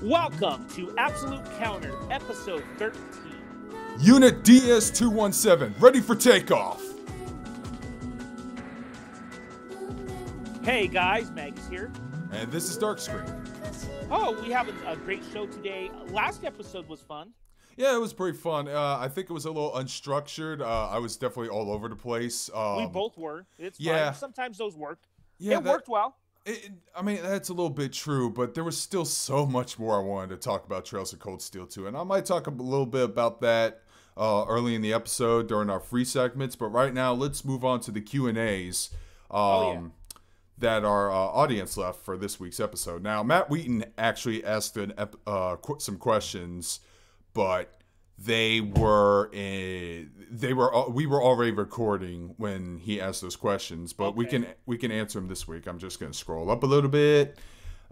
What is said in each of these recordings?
Welcome to Absolute Counter, episode 13. Unit DS-217, ready for takeoff. Hey guys, Magus here. And this is Darkscream. Oh, we have a great show today. Last episode was fun. Yeah, it was pretty fun. I think it was a little unstructured. I was definitely all over the place. We both were. It's yeah. fine. Sometimes those work. Yeah, it worked well. I mean, that's a little bit true, but there was still so much more I wanted to talk about Trails of Cold Steel 2, and I might talk a little bit about that early in the episode during our free segments, but right now, let's move on to the Q&As that our audience left for this week's episode. Now, Matt Wheaton actually asked some questions, but we were already recording when he asked those questions, but we can answer them this week. I'm just going to scroll up a little bit,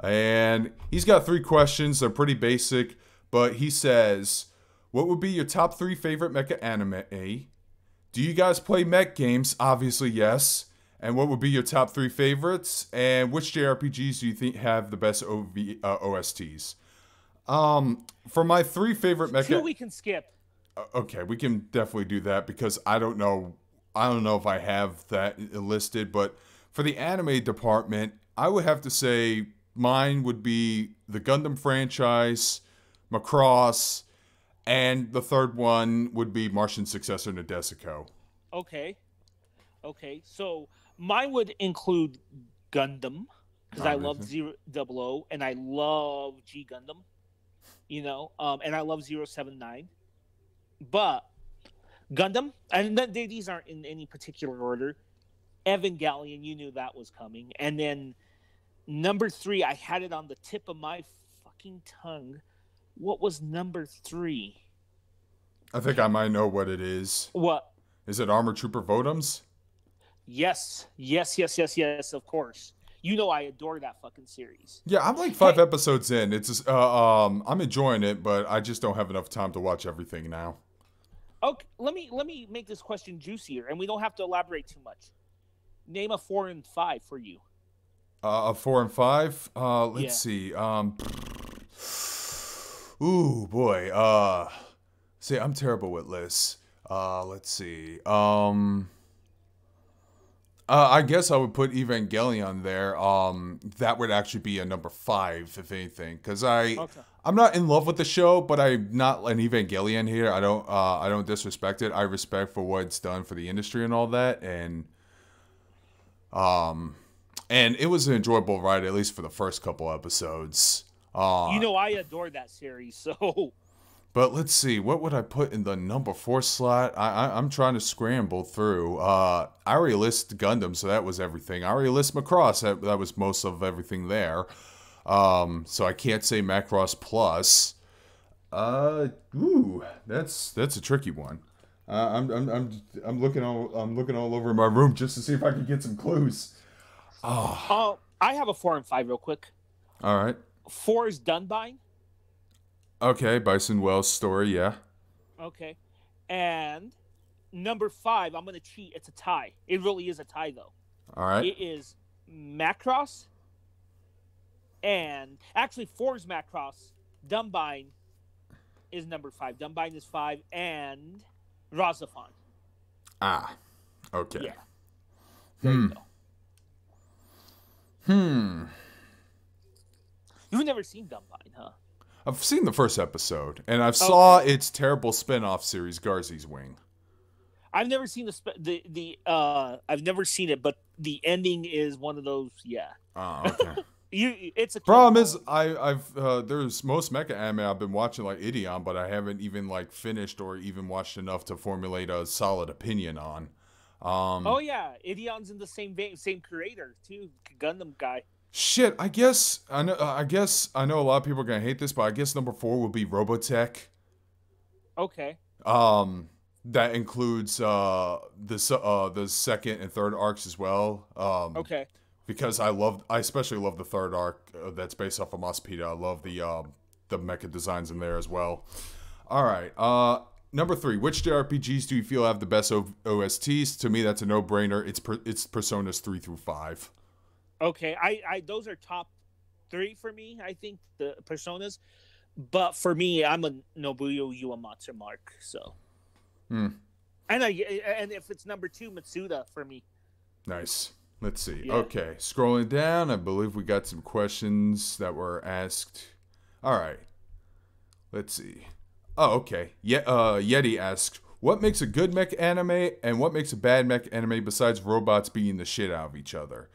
and he's got 3 questions. They're pretty basic, but he says, what would be your top 3 favorite mecha anime? Do you guys play mech games? Obviously, yes. And what would be your top 3 favorites? And which JRPGs do you think have the best OSTs? For my 3 favorite mecha... 2 we can skip. Okay, we can definitely do that because I don't know if I have that listed, but for the anime department, I would have to say mine would be the Gundam franchise, Macross, and the third one would be Martian Successor Nadesico. Okay, so mine would include Gundam, because I love 000 and I love G Gundam. And I love 079. But Gundam, and these aren't in any particular order. Evangelion, you knew that was coming. And then number 3, I had it on the tip of my fucking tongue. What was number 3? I think I might know what it is. What? Is it Armor Trooper Votoms? Yes, of course. You know I adore that fucking series. Yeah, I'm like 5 episodes in. It's just, I'm enjoying it, but I just don't have enough time to watch everything now. Okay, let me make this question juicier, and we don't have to elaborate too much. Name a 4 and 5 for you. A 4 and 5. Let's see. Ooh boy. See, I'm terrible with lists. Let's see. I guess I would put Evangelion there. That would actually be a number 5, if anything, because I'm not in love with the show, but I'm not an Evangelion here. I don't disrespect it. I respect for what it's done for the industry and all that, and it was an enjoyable ride, at least for the first couple episodes. I adore that series, so. But let's see, what would I put in the number 4 slot? I'm trying to scramble through. I already listed Gundam, so that was everything. I already listed Macross, that was most of everything there. So I can't say Macross Plus. That's a tricky one. I'm looking all over my room just to see if I can get some clues. I have a 4 and 5 real quick. All right. 4 is Dunbine. Okay, Bison Wells story, yeah. Okay. And number 5, I'm going to cheat. It's a tie. It really is a tie, though. All right. It is Macross. And actually, 4 is Macross. Dunbine is number 5. Dunbine is 5. And Razafon. Ah. Okay. Yeah. There you go. You've never seen Dunbine, huh? I've seen the first episode, and I've saw its terrible spin-off series, Garzy's Wing. I've never seen I've never seen it, but the ending is one of those. Yeah. Oh, okay. It's a problem is there's most mecha anime I've been watching like Ideon, but I haven't even like finished or even watched enough to formulate a solid opinion on. Ideon's in the same vein, same creator too, Gundam guy. Shit, I guess I know a lot of people are gonna hate this, but I guess number 4 would be Robotech. Okay. That includes the second and third arcs as well. Okay. Because I especially love the third arc that's based off of Mospita. I love the mecha designs in there as well. All right. Number 3, which JRPGs do you feel have the best OSTs? To me, that's a no-brainer. It's Personas 3 through 5. Okay, I those are top 3 for me. I think the personas, but for me, I'm a Nobuo Uematsu mark. So, and if it's number 2, Matsuda for me. Nice. Let's see. Yeah. Okay, scrolling down, I believe we got some questions that were asked. All right. Let's see. Oh, okay. Yeti asks, what makes a good mech anime and what makes a bad mech anime besides robots beating the shit out of each other?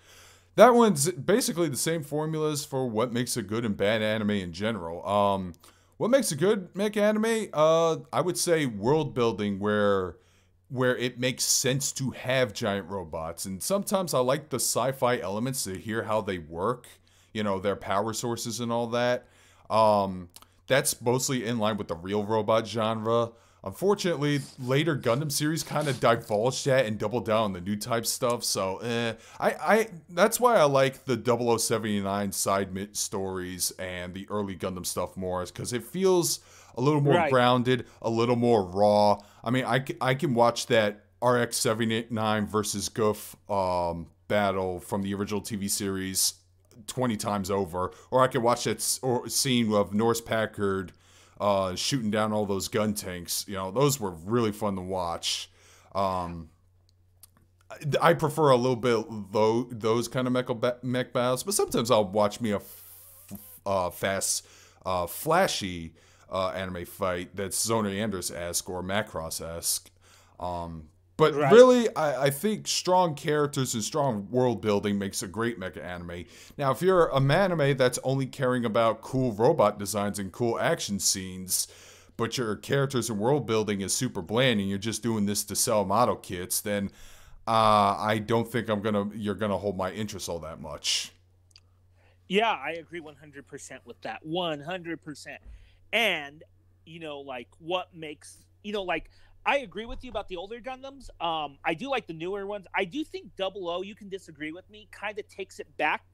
That one's basically the same formulas for what makes a good and bad anime in general. What makes a good mech anime? I would say world building where it makes sense to have giant robots. And sometimes I like the sci-fi elements to hear how they work, their power sources and all that. That's mostly in line with the real robot genre. Unfortunately, later Gundam series kind of divulged that and doubled down on the new type stuff. So, that's why I like the 0079 side stories and the early Gundam stuff more, because it feels a little more grounded, a little more raw. I mean, I can watch that RX-79 versus Goof battle from the original TV series 20 times over, or I can watch that scene of Norse Packard shooting down all those gun tanks. Those were really fun to watch. I prefer a little bit those kind of mech battles, but sometimes I'll watch me a fast, flashy anime fight that's Zona Anders-esque or Macross-esque. But really, I think strong characters and strong world building makes a great mecha anime. Now, if you're a manime that's only caring about cool robot designs and cool action scenes, but your characters and world building is super bland and you're just doing this to sell model kits, then I don't think you're gonna hold my interest all that much. Yeah, I agree 100% with that. 100%. And, what makes, I agree with you about the older Gundams. I do like the newer ones. I do think 00, you can disagree with me, kind of takes it back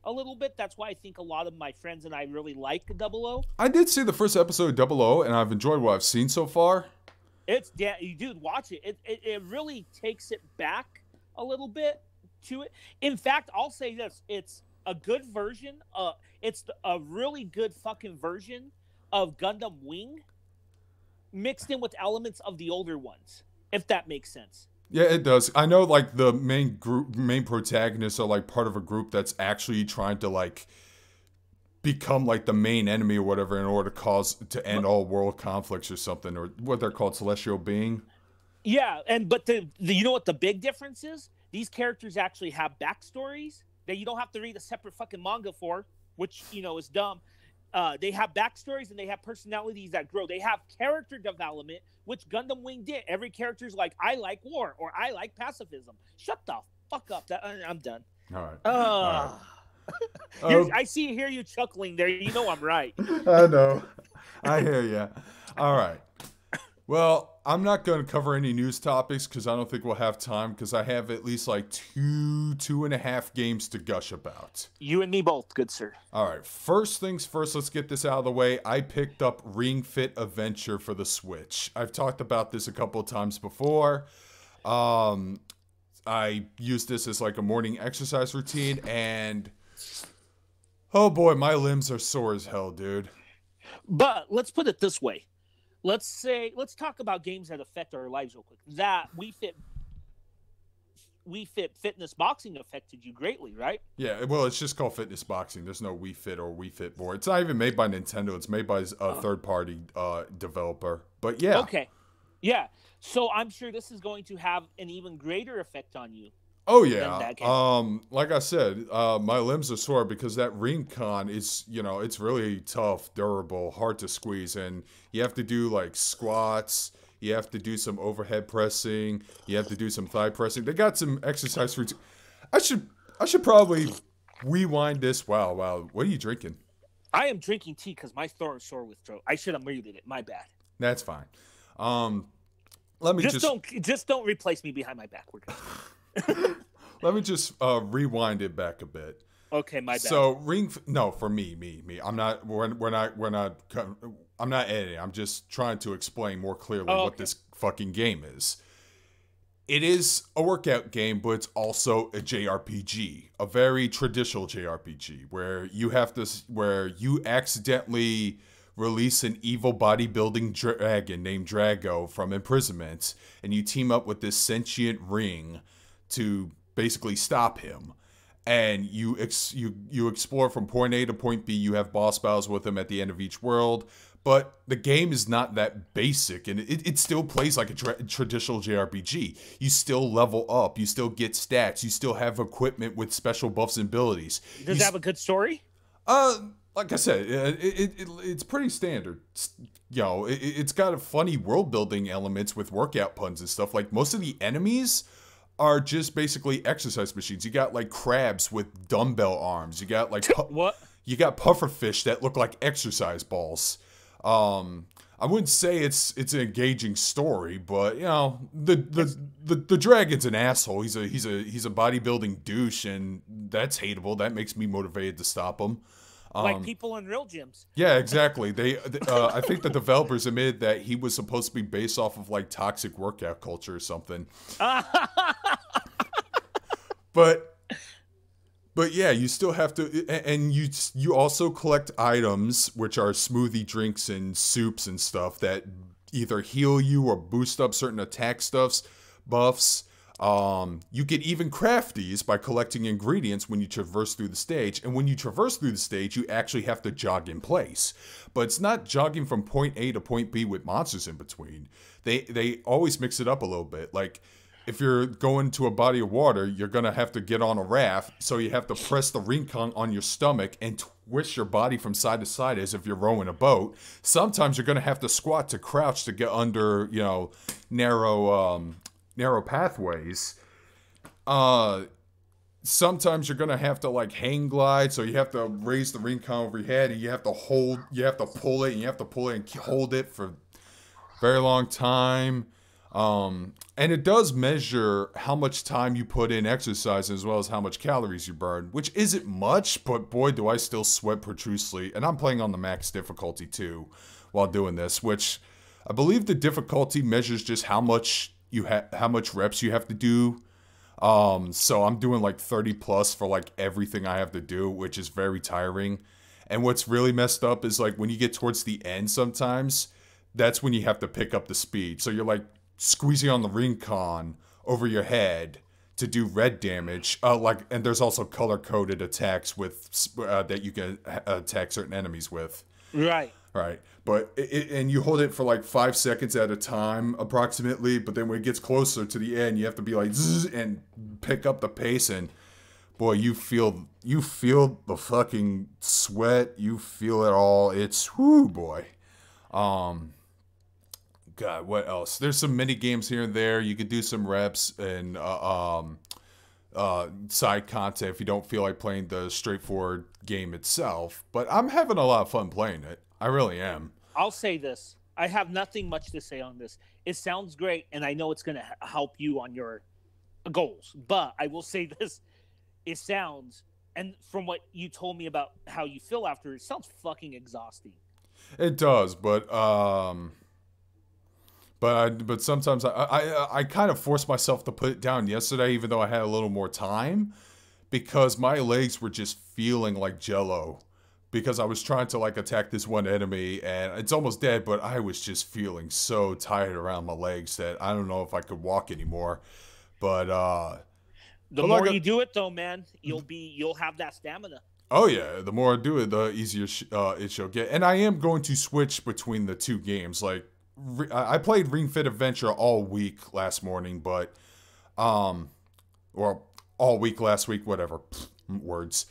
a little bit. That's why I think a lot of my friends and I really like 00. I did see the first episode of 00, and I've enjoyed what I've seen so far. Dude, watch it. It really takes it back a little bit to it. In fact, I'll say this. It's a good version. It's a really good fucking version of Gundam Wing mixed in with elements of the older ones, if that makes sense. Yeah, it does. I know, the main protagonists are, part of a group that's actually trying to, become, the main enemy or whatever in order to end all world conflicts or something, or what they're called, celestial being. Yeah, but you know what the big difference is? These characters actually have backstories that you don't have to read a separate fucking manga for, which, is dumb. They have backstories and they have personalities that grow. They have character development, which Gundam Wing did. Every character's like, I like war or I like pacifism. Shut the fuck up. I'm done. All right. All right. I hear you chuckling there. You know I'm right. I know. I hear you. All right. Well, I'm not going to cover any news topics because I don't think we'll have time, because I have at least 2.5 games to gush about. You and me both, good sir. All right. First things first, let's get this out of the way. I picked up Ring Fit Adventure for the Switch. I've talked about this a couple of times before. I use this as a morning exercise routine, and oh boy, my limbs are sore as hell, dude. But let's put it this way. Let's talk about games that affect our lives real quick. That Wii Fit Fitness Boxing affected you greatly, right? Yeah, well, it's just called Fitness Boxing. There's no Wii Fit or Wii Fit board. It's not even made by Nintendo. It's made by a third-party developer. But yeah. Okay. Yeah. So I'm sure this is going to have an even greater effect on you. Oh yeah. Like I said, my limbs are sore because that ring con is, it's really tough, durable, hard to squeeze, and you have to do squats, you have to do some overhead pressing, you have to do some thigh pressing. They got some exercise routine. I should probably rewind this. Wow. What are you drinking? I am drinking tea because my throat is sore with throat. I should have muted it. My bad. That's fine. Let me just don't replace me behind my back. We're good. Let me just rewind it back a bit. Okay, my bad. So for me. I'm not. I'm not editing. I'm just trying to explain more clearly what this fucking game is. it is a workout game, but it's also a JRPG, a very traditional JRPG, where you accidentally release an evil bodybuilding dragon named Drago from imprisonment, and you team up with this sentient ring to basically stop him. And you explore from point A to point B. You have boss battles with him at the end of each world. But the game is not that basic, and it still plays like a traditional JRPG. You still level up, you still get stats, you still have equipment with special buffs and abilities. Does it have a good story? Like I said, it's pretty standard. It's got a funny world building elements with workout puns and stuff. Like most of the enemies are just basically exercise machines. You got like crabs with dumbbell arms. You got like what? You got pufferfish that look like exercise balls. I wouldn't say it's an engaging story, but the dragon's an asshole. He's a bodybuilding douche, and that's hateable. That makes me motivated to stop him. Like people in real gyms. Yeah, exactly. I think the developers admitted that he was supposed to be based off of like toxic workout culture or something. But yeah, you still have to, and you also collect items, which are smoothie drinks and soups and stuff that either heal you or boost up certain attack buffs. You can even craft these by collecting ingredients when you traverse through the stage. And when you traverse through the stage, you actually have to jog in place. But it's not jogging from point A to point B with monsters in between. They always mix it up a little bit. Like, if you're going to a body of water, you're going to have to get on a raft. So you have to press the rincon on your stomach and twist your body from side to side as if you're rowing a boat. Sometimes you're going to have to squat to crouch to get under, narrow pathways. Sometimes you're gonna have to like hang glide, so you have to raise the rincon over your head, and you have to pull it, and you have to pull it and hold it for a very long time. And it does measure how much time you put in exercise as well as how much calories you burn, which isn't much, but boy, do I still sweat profusely. And I'm playing on the max difficulty too while doing this, which I believe the difficulty measures just how much reps you have to do. So I'm doing like 30 plus for like everything I have to do, which is very tiring. And what's really messed up is like when you get towards the end sometimes, that's when you have to pick up the speed. So you're like squeezing on the rincon over your head to do red damage. And there's also color-coded attacks with that you can attack certain enemies with. Right. Right. But and you hold it for like 5 seconds at a time, approximately. But then when it gets closer to the end, you have to be like zzz, and pick up the pace. And boy, you feel the fucking sweat. You feel it all. It's whoo boy. God, what else? There's some mini games here and there. You could do some reps and side content if you don't feel like playing the straightforward game itself. But I'm having a lot of fun playing it. I really am. I'll say this. I have nothing much to say on this. It sounds great, and I know it's going to help you on your goals. But I will say this. It sounds, and from what you told me about how you feel after, it sounds fucking exhausting. It does, but sometimes I kind of forced myself to put it down yesterday, even though I had a little more time, because my legs were just feeling like jello. Because I was trying to like attack this one enemy, and it's almost dead, but I was just feeling so tired around my legs that I don't know if I could walk anymore. But the more you do it, though, man, you'll have that stamina. Oh yeah, the more I do it, the easier it shall get. And I am going to switch between the two games. Like I played Ring Fit Adventure all week last morning, but or all week last week, whatever words.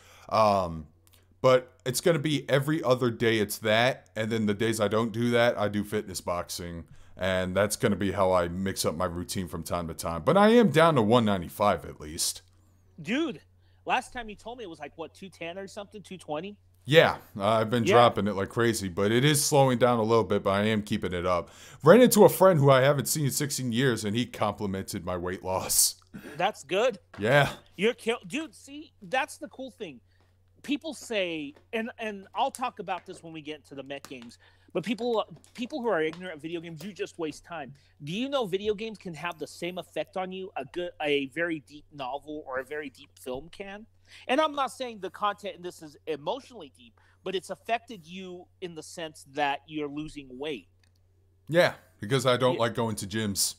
But it's going to be every other day it's that, and then the days I don't do that, I do fitness boxing, and that's going to be how I mix up my routine from time to time. But I am down to 195 at least. Dude, last time you told me it was like, what, 210 or something, 220? Yeah, I've been dropping it like crazy, but it is slowing down a little bit, but I am keeping it up. Ran into a friend who I haven't seen in 16 years, and he complimented my weight loss. That's good. Yeah. Dude, see, that's the cool thing. People say, and I'll talk about this when we get into the mech games, But people who are ignorant of video games, you just waste time. Do you know video games can have the same effect on you a very deep novel or a very deep film can? And I'm not saying the content in this is emotionally deep, but it's affected you in the sense that you're losing weight. Yeah, because I don't like going to gyms.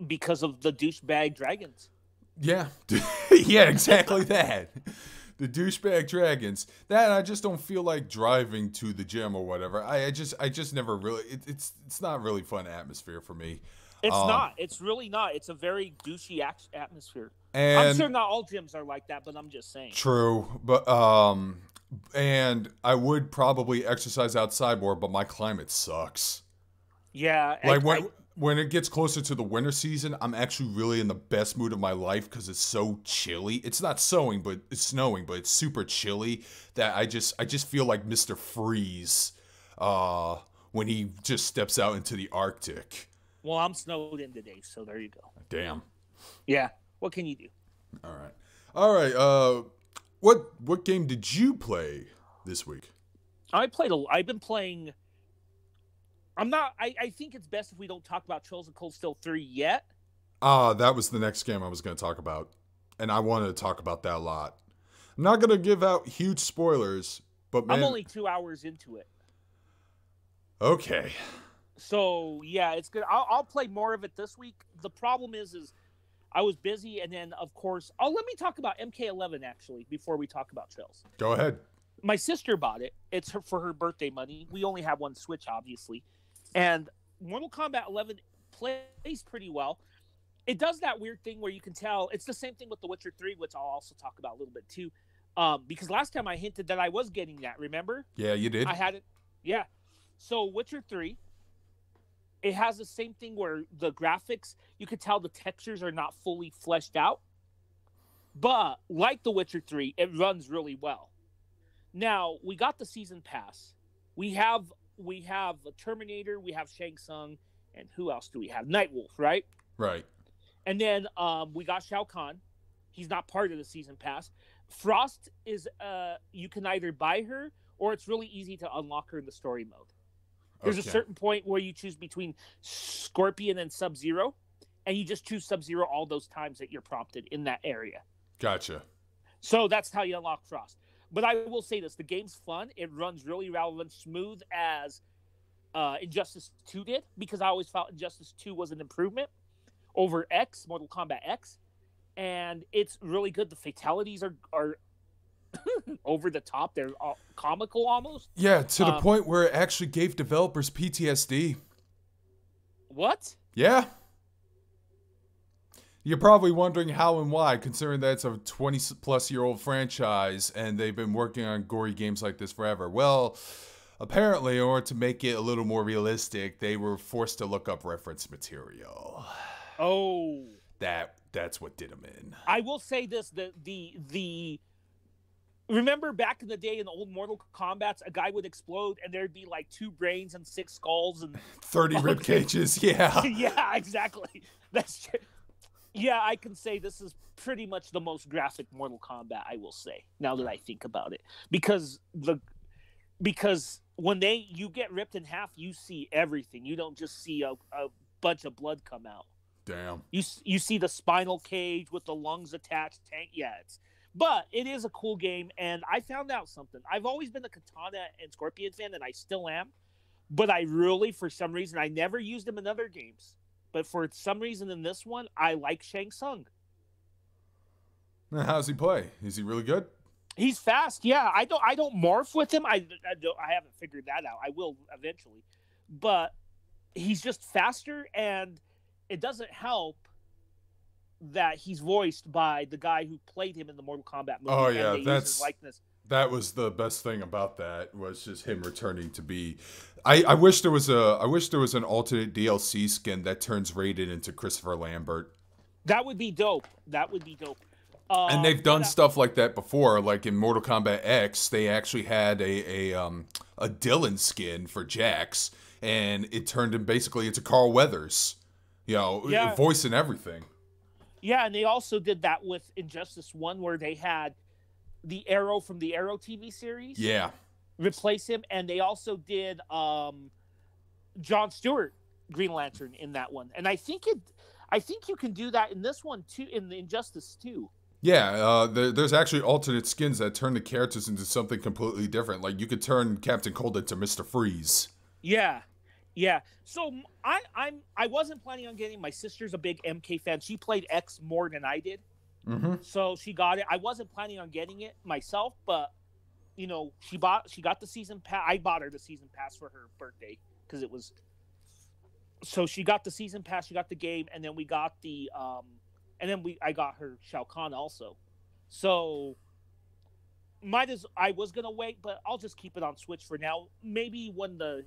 Because of the douchebag dragons. Yeah. Yeah, exactly that. The douchebag dragons. That I just don't feel like driving to the gym or whatever. I just never really. It's not really fun atmosphere for me. It's not. It's really not. It's a very douchey atmosphere. And I'm sure not all gyms are like that, but I'm just saying. True, but and I would probably exercise outside more, but my climate sucks. Yeah, like when it gets closer to the winter season, I'm actually really in the best mood of my life because it's so chilly. It's not snowing, but it's super chilly that I just feel like Mr. Freeze when he just steps out into the Arctic. Well, I'm snowed in today, so there you go. Damn. Yeah. What can you do? All right. What game did you play this week? I've been playing. I think it's best if we don't talk about Trails of Cold Steel 3 yet. That was the next game I was going to talk about. And I wanted to talk about that a lot. I'm not going to give out huge spoilers, but man, I'm only 2 hours into it. Okay. So, yeah, it's good. I'll play more of it this week. The problem is I was busy, and then, of course... Oh, let me talk about MK11, actually, before we talk about Trails. Go ahead. My sister bought it. It's for her birthday money. We only have one Switch, obviously. And Mortal Kombat 11 plays pretty well. It does that weird thing where you can tell. It's the same thing with The Witcher 3, which I'll also talk about a little bit too. Because last time I hinted that I was getting that, remember? Yeah, you did. I had it. Yeah. So Witcher 3, it has the same thing where the graphics, you could tell the textures are not fully fleshed out. But like The Witcher 3, it runs really well. Now, we got the season pass. We have a Terminator, we have Shang Tsung, and who else do we have? Nightwolf, right? Right. And then we got Shao Kahn. He's not part of the season pass. Frost is you can either buy her or it's really easy to unlock her in the story mode. There's a certain point where you choose between Scorpion and Sub-Zero, and you just choose Sub-Zero all those times that you're prompted in that area. Gotcha. So that's how you unlock Frost. But I will say this, the game's fun. It runs really well, runs smooth as Injustice 2 did, because I always felt Injustice 2 was an improvement over X, Mortal Kombat X. And it's really good. The fatalities are over the top. They're comical almost. Yeah, to the point where it actually gave developers PTSD. What? Yeah. You're probably wondering how and why, considering that it's a 20-plus-year-old franchise and they've been working on gory games like this forever. Well, apparently, in order to make it a little more realistic, they were forced to look up reference material. Oh. That's what did them in. I will say this, the remember back in the day in the old Mortal Kombat, a guy would explode and there'd be like 2 brains and 6 skulls and 30 rib cages, yeah. Yeah, exactly. That's true. Yeah, I can say this is pretty much the most graphic Mortal Kombat, I will say, now that I think about it. Because when you get ripped in half, you see everything. You don't just see a bunch of blood come out. Damn. You see the spinal cage with the lungs attached. But it is a cool game, and I found out something. I've always been a Katana and Scorpion fan, and I still am. But I really, for some reason, I never used them in other games. But for some reason in this one, I like Shang Tsung. How's he play? Is he really good? He's fast. Yeah, I don't morph with him. I haven't figured that out. I will eventually. But he's just faster, and it doesn't help that he's voiced by the guy who played him in the Mortal Kombat movie. Oh yeah, that's likeness. That was the best thing about that, was just him returning to be. I wish there was an alternate DLC skin that turns Raiden into Christopher Lambert. That would be dope. And they've done stuff like that before. Like in Mortal Kombat X, they actually had a Dylan skin for Jax, and it turned him basically into Carl Weathers. Voice and everything. Yeah, and they also did that with Injustice 1, where they had the Arrow from the Arrow TV series. Yeah. replace him, and they also did Jon Stewart Green Lantern in that one, and I think you can do that in this one too, in the Injustice 2. Yeah, there's actually alternate skins that turn the characters into something completely different. Like you could turn Captain Cold into Mr. Freeze. Yeah, yeah. So I wasn't planning on getting. My sister's a big MK fan. She played X more than I did, so she got it. I wasn't planning on getting it myself, but you know, she got the season pass. I bought her the season pass for her birthday because it was. So she got the season pass. She got the game, and then we got the I got her Shao Kahn also. So I was gonna wait, but I'll just keep it on Switch for now. Maybe when the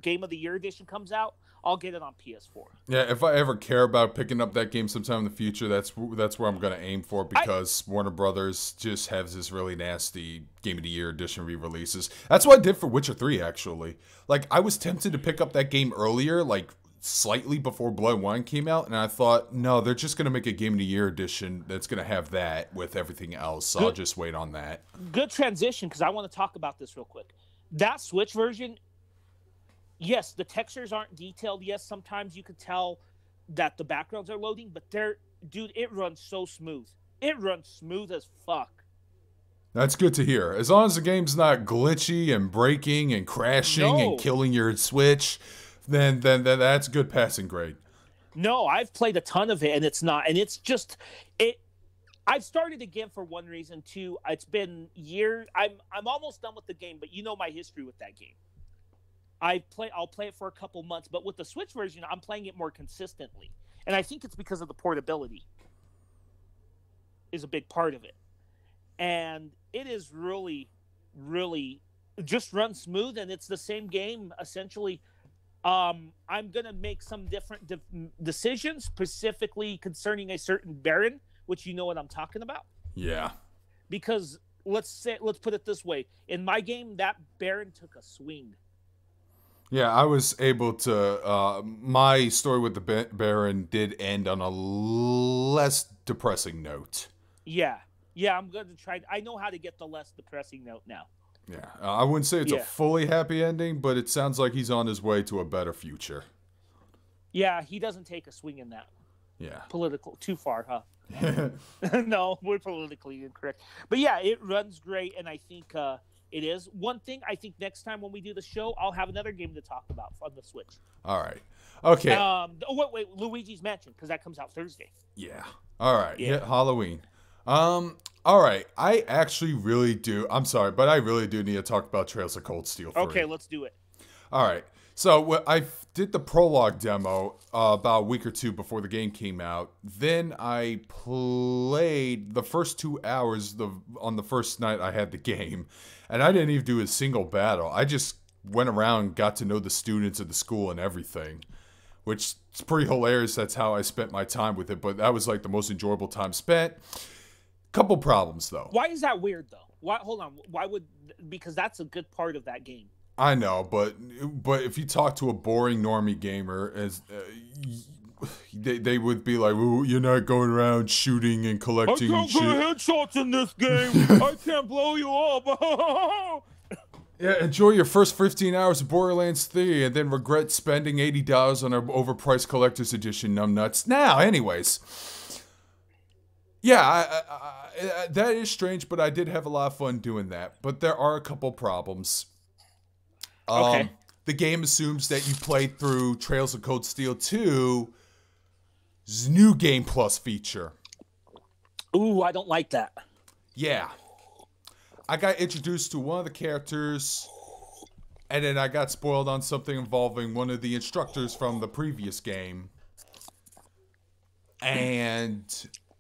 Game of the Year edition comes out, I'll get it on PS4. Yeah, if I ever care about picking up that game sometime in the future, that's where I'm gonna aim for, because Warner Brothers just has this really nasty Game of the Year edition re-releases. That's what I did for Witcher 3, actually. Like, I was tempted to pick up that game earlier, like slightly before Blood and Wine came out, and I thought, no, they're just gonna make a Game of the Year edition that's gonna have that with everything else. So I'll just wait on that. Good transition, because I want to talk about this real quick. That Switch version. Yes, the textures aren't detailed. Yes, sometimes you could tell that the backgrounds are loading, but dude, it runs so smooth. It runs smooth as fuck. That's good to hear. As long as the game's not glitchy and breaking and crashing and killing your Switch, then that's good passing grade. No, I've played a ton of it, and it's not. And it's just it. I've started again for one reason too. It's been years. I'm almost done with the game, but you know my history with that game. I'll play it for a couple months, but with the Switch version, I'm playing it more consistently. And I think it's because of the portability is a big part of it. And it is really, really just runs smooth, and it's the same game, essentially. I'm going to make some different decisions, specifically concerning a certain Baron, which you know what I'm talking about. Yeah. Because let's put it this way. In my game, that Baron took a swing. Yeah, I was able to. My story with the Baron did end on a less depressing note. Yeah, I'm going to try. I know how to get the less depressing note now. Yeah, I wouldn't say it's a fully happy ending, but it sounds like he's on his way to a better future. Yeah, he doesn't take a swing in that. Yeah. Political, too far, huh? No, we're politically incorrect. But yeah, it runs great, and I think it is. One thing, I think next time when we do the show, I'll have another game to talk about on the Switch. All right. Okay. Wait, Luigi's Mansion, because that comes out Thursday. Yeah. All right. Yeah. Halloween. All right. I actually really do. I'm sorry, but I really do need to talk about Trails of Cold Steel 3. Okay, let's do it. All right. So I did the prologue demo about a week or two before the game came out. Then I played the first 2 hours on the first night I had the game. And I didn't even do a single battle. I just went around and got to know the students at the school and everything. Which is pretty hilarious. That's how I spent my time with it. But that was like the most enjoyable time spent. Couple problems, though. Why is that weird, though? Hold on. Because that's a good part of that game. I know, but if you talk to a boring normie gamer, they would be like, "Ooh, you're not going around shooting and collecting shit. I can't get headshots in this game. I can't blow you up." Yeah, enjoy your first 15 hours of Borderlands 3 and then regret spending $80 on an overpriced collector's edition, numbnuts. Now, anyways. Yeah, that is strange, but I did have a lot of fun doing that. But there are a couple problems. Okay. The game assumes that you played through Trails of Cold Steel 2's new Game Plus feature. Ooh, I don't like that. Yeah. I got introduced to one of the characters, and then I got spoiled on something involving one of the instructors from the previous game. And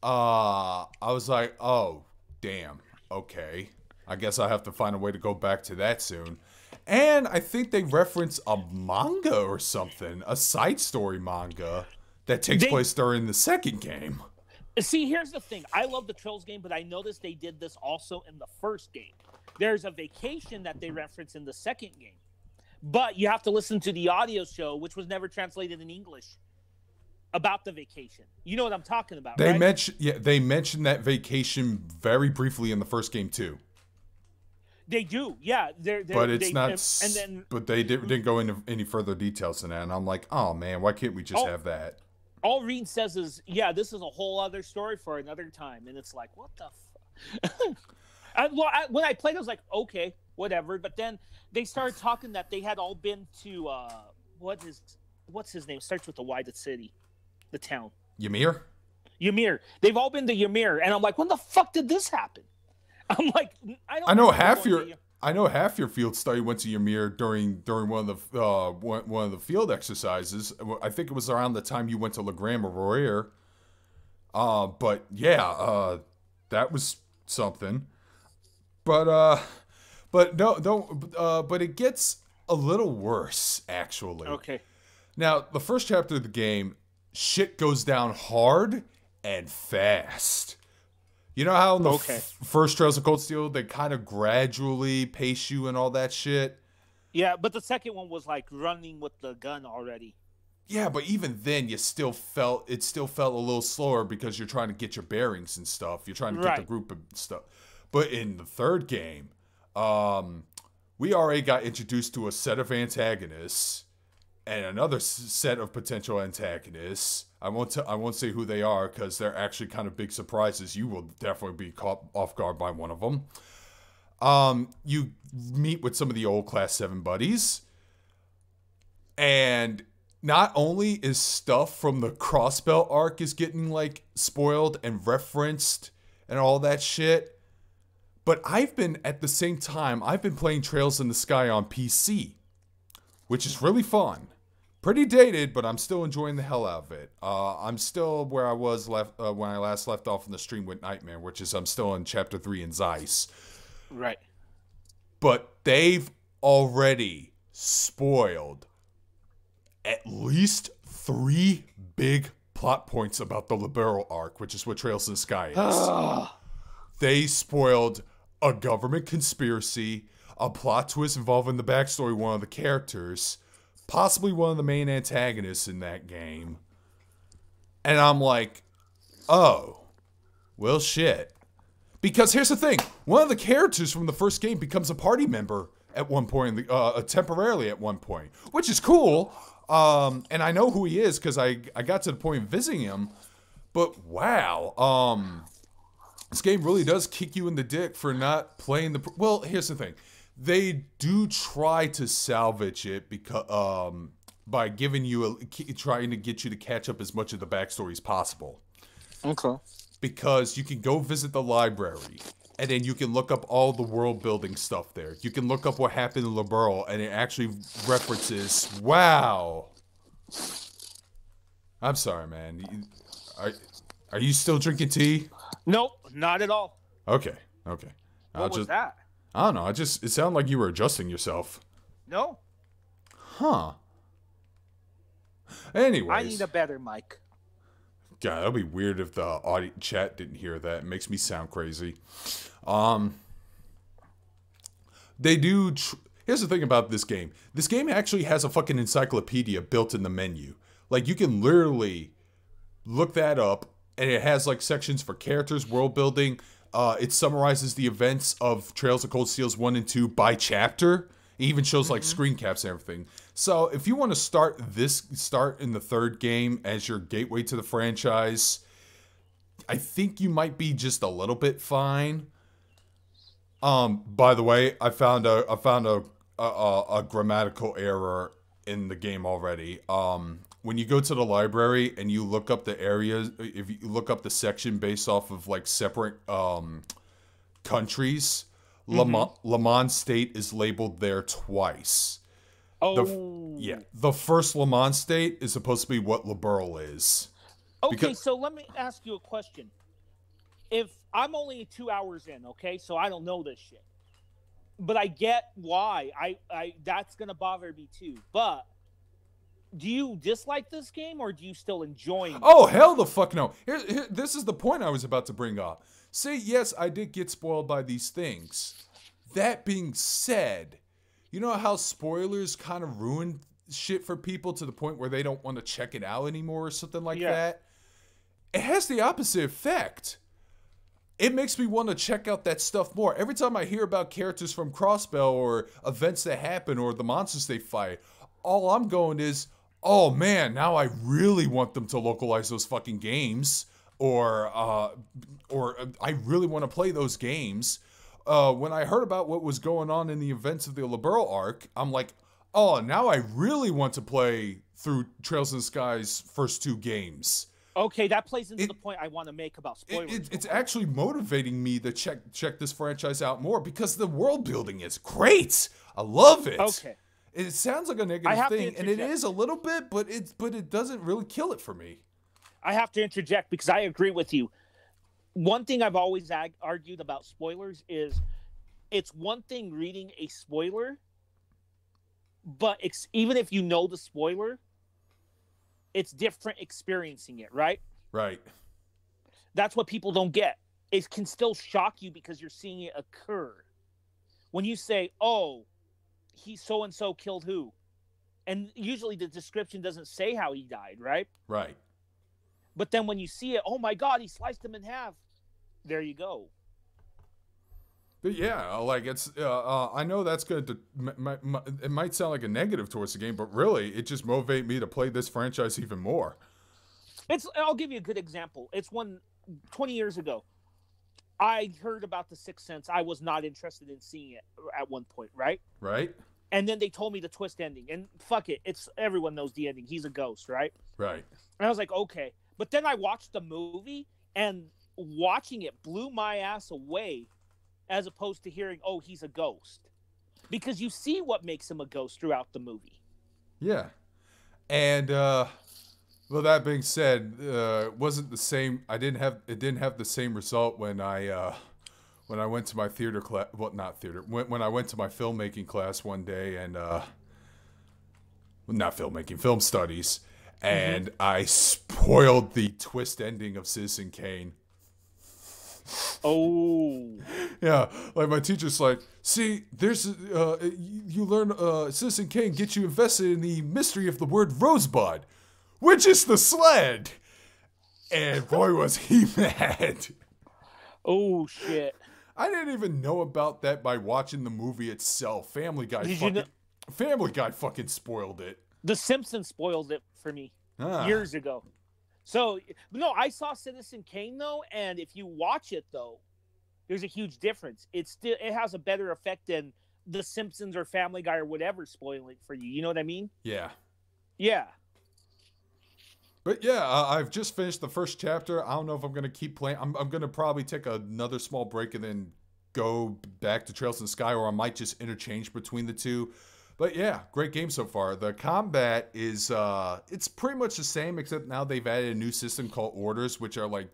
I was like, oh, damn. Okay. I guess I have to find a way to go back to that soon. And I think they reference a manga or something, a side story manga that takes place during the second game. See, here's the thing. I love the Trails game, but I noticed they did this also in the first game. There's a vacation that they reference in the second game. But you have to listen to the audio show, which was never translated in English, about the vacation. You know what I'm talking about, they right? They mentioned that vacation very briefly in the first game, too. They do, yeah. But it's they not. and then But they didn't go into any further details than that. And I'm like, oh man, why can't we just have that? all R.A.D says is, yeah, this is a whole other story for another time, and it's like, what the when I played, I was like, okay, whatever. But then they started talking that they had all been to what's his name? Starts with the Y. The city, the town. Ymir. Ymir. They've all been to Ymir, and I'm like, when the fuck did this happen? I'm like, I know half your field study went to Ymir during one of the field exercises. I think it was around the time you went to Le Grand Maroyer. But yeah, that was something. But no, don't. But it gets a little worse, actually. Okay. Now, the first chapter of the game, shit goes down hard and fast. You know how in the first Trails of Cold Steel, they kind of gradually pace you and all that shit? Yeah, but the second one was like running with the gun already. Yeah, but even then, it still felt a little slower because you're trying to get your bearings and stuff. You're trying to get the group and stuff. But in the third game, we already got introduced to a set of antagonists and another set of potential antagonists. I won't say who they are because they're actually kind of big surprises. You will definitely be caught off guard by one of them. You meet with some of the old Class 7 buddies, and not only is stuff from the Crossbelt arc is getting like spoiled and referenced and all that shit, but I've been playing Trails in the Sky on PC, which is really fun. Pretty dated, but I'm still enjoying the hell out of it. I'm still where I was when I last left off in the stream with Nightmare, which is I'm still in Chapter 3 in Zeiss. Right. But they've already spoiled at least 3 big plot points about the Liberal arc, which is what Trails in the Sky is. They spoiled a government conspiracy, a plot twist involving the backstory of one of the characters, possibly one of the main antagonists in that game. And I'm like, oh, well, shit. Because here's the thing. One of the characters from the first game becomes a party member at one point, temporarily at one point, which is cool. And I know who he is because I got to the point of visiting him. But wow, this game really does kick you in the dick for not playing the... Well, here's the thing. They do try to salvage it because by giving you trying to get you to catch up as much of the backstory as possible. Okay. Because you can go visit the library, and then you can look up all the world building stuff there. You can look up what happened in Liberal, and it actually references. Wow. I'm sorry, man. Are you still drinking tea? Nope, not at all. Okay. What was that? I don't know. It sounded like you were adjusting yourself. No. Huh. Anyways. I need a better mic. God, that'd be weird if the audio chat didn't hear that. It makes me sound crazy. They do... Here's the thing about this game. This game actually has a fucking encyclopedia built in the menu. Like, you can literally look that up, and it has, like, sections for characters, world building. It summarizes the events of Trails of Cold Steels 1 and 2 by chapter. It even shows, like, screen caps and everything. So, if you want to start in the third game as your gateway to the franchise, I think you might be just a little bit fine. By the way, I found a grammatical error in the game already. When you go to the library and you look up the areas, if you look up the section based off of like separate countries, Le Mans State is labeled there twice. Oh. The first Le Mans State is supposed to be what Liberal is. Okay, so let me ask you a question. If I'm only 2 hours in, okay, so I don't know this shit, but I get why. I that's gonna bother me too. But do you dislike this game or do you still enjoy it? Oh, hell the fuck no. Here, this is the point I was about to bring up. Say, yes, I did get spoiled by these things. That being said, you know how spoilers kind of ruin shit for people to the point where they don't want to check it out anymore or something like that? It has the opposite effect. it makes me want to check out that stuff more. Every time I hear about characters from Crossbell or events that happen or the monsters they fight, all I'm going is, oh man, now I really want them to localize those fucking games, or I really want to play those games. When I heard about what was going on in the events of the Liberl arc, I'm like, oh, now I really want to play through Trails in the Sky's first 2 games. Okay, that plays into the point I want to make about spoilers. It's actually motivating me to check this franchise out more because the world building is great. I love it. Okay. It sounds like a negative thing, and it is a little bit, but it doesn't really kill it for me. I have to interject because I agree with you. One thing I've always argued about spoilers is it's one thing reading a spoiler, but even if you know the spoiler, it's different experiencing it, right? Right. That's what people don't get. It can still shock you because you're seeing it occur. When you say, oh, he so-and-so killed who? And usually the description doesn't say how he died, right? Right. But then when you see it, oh my God, he sliced him in half. There you go. But yeah, like it's, I know that's good to, it might sound like a negative towards the game, but really, it just motivated me to play this franchise even more. I'll give you a good example. It's 20 years ago. I heard about The Sixth Sense. I was not interested in seeing it at one point, right? Right. And then they told me the twist ending, and fuck it, everyone knows the ending. He's a ghost, right? Right. And I was like, okay. But then I watched the movie, and watching it blew my ass away, as opposed to hearing, oh, he's a ghost, because you see what makes him a ghost throughout the movie. Yeah, and well, that being said, wasn't the same. It didn't have the same result when I went to my theater class. Well, not theater. When I went to my filmmaking class one day, and not filmmaking, film studies, and I spoiled the twist ending of Citizen Kane. Oh. Yeah, like my teacher's like, see, there's, you learn, Citizen Kane gets you invested in the mystery of the word rosebud, which is the sled. And boy, was he mad. Oh, shit. I didn't even know about that by watching the movie itself. Family Guy fucking spoiled it. The Simpsons spoiled it for me years ago. So, no, I saw Citizen Kane, though, and if you watch it, though, there's a huge difference. It has a better effect than The Simpsons or Family Guy or whatever spoiling for you. You know what I mean? Yeah. Yeah. But yeah, I've just finished the first chapter. I don't know if I'm going to keep playing. I'm going to probably take another small break and then go back to Trails in the Sky, or I might just interchange between the two. But yeah, great game so far. The combat is, it's pretty much the same, except now they've added a new system called orders, which are like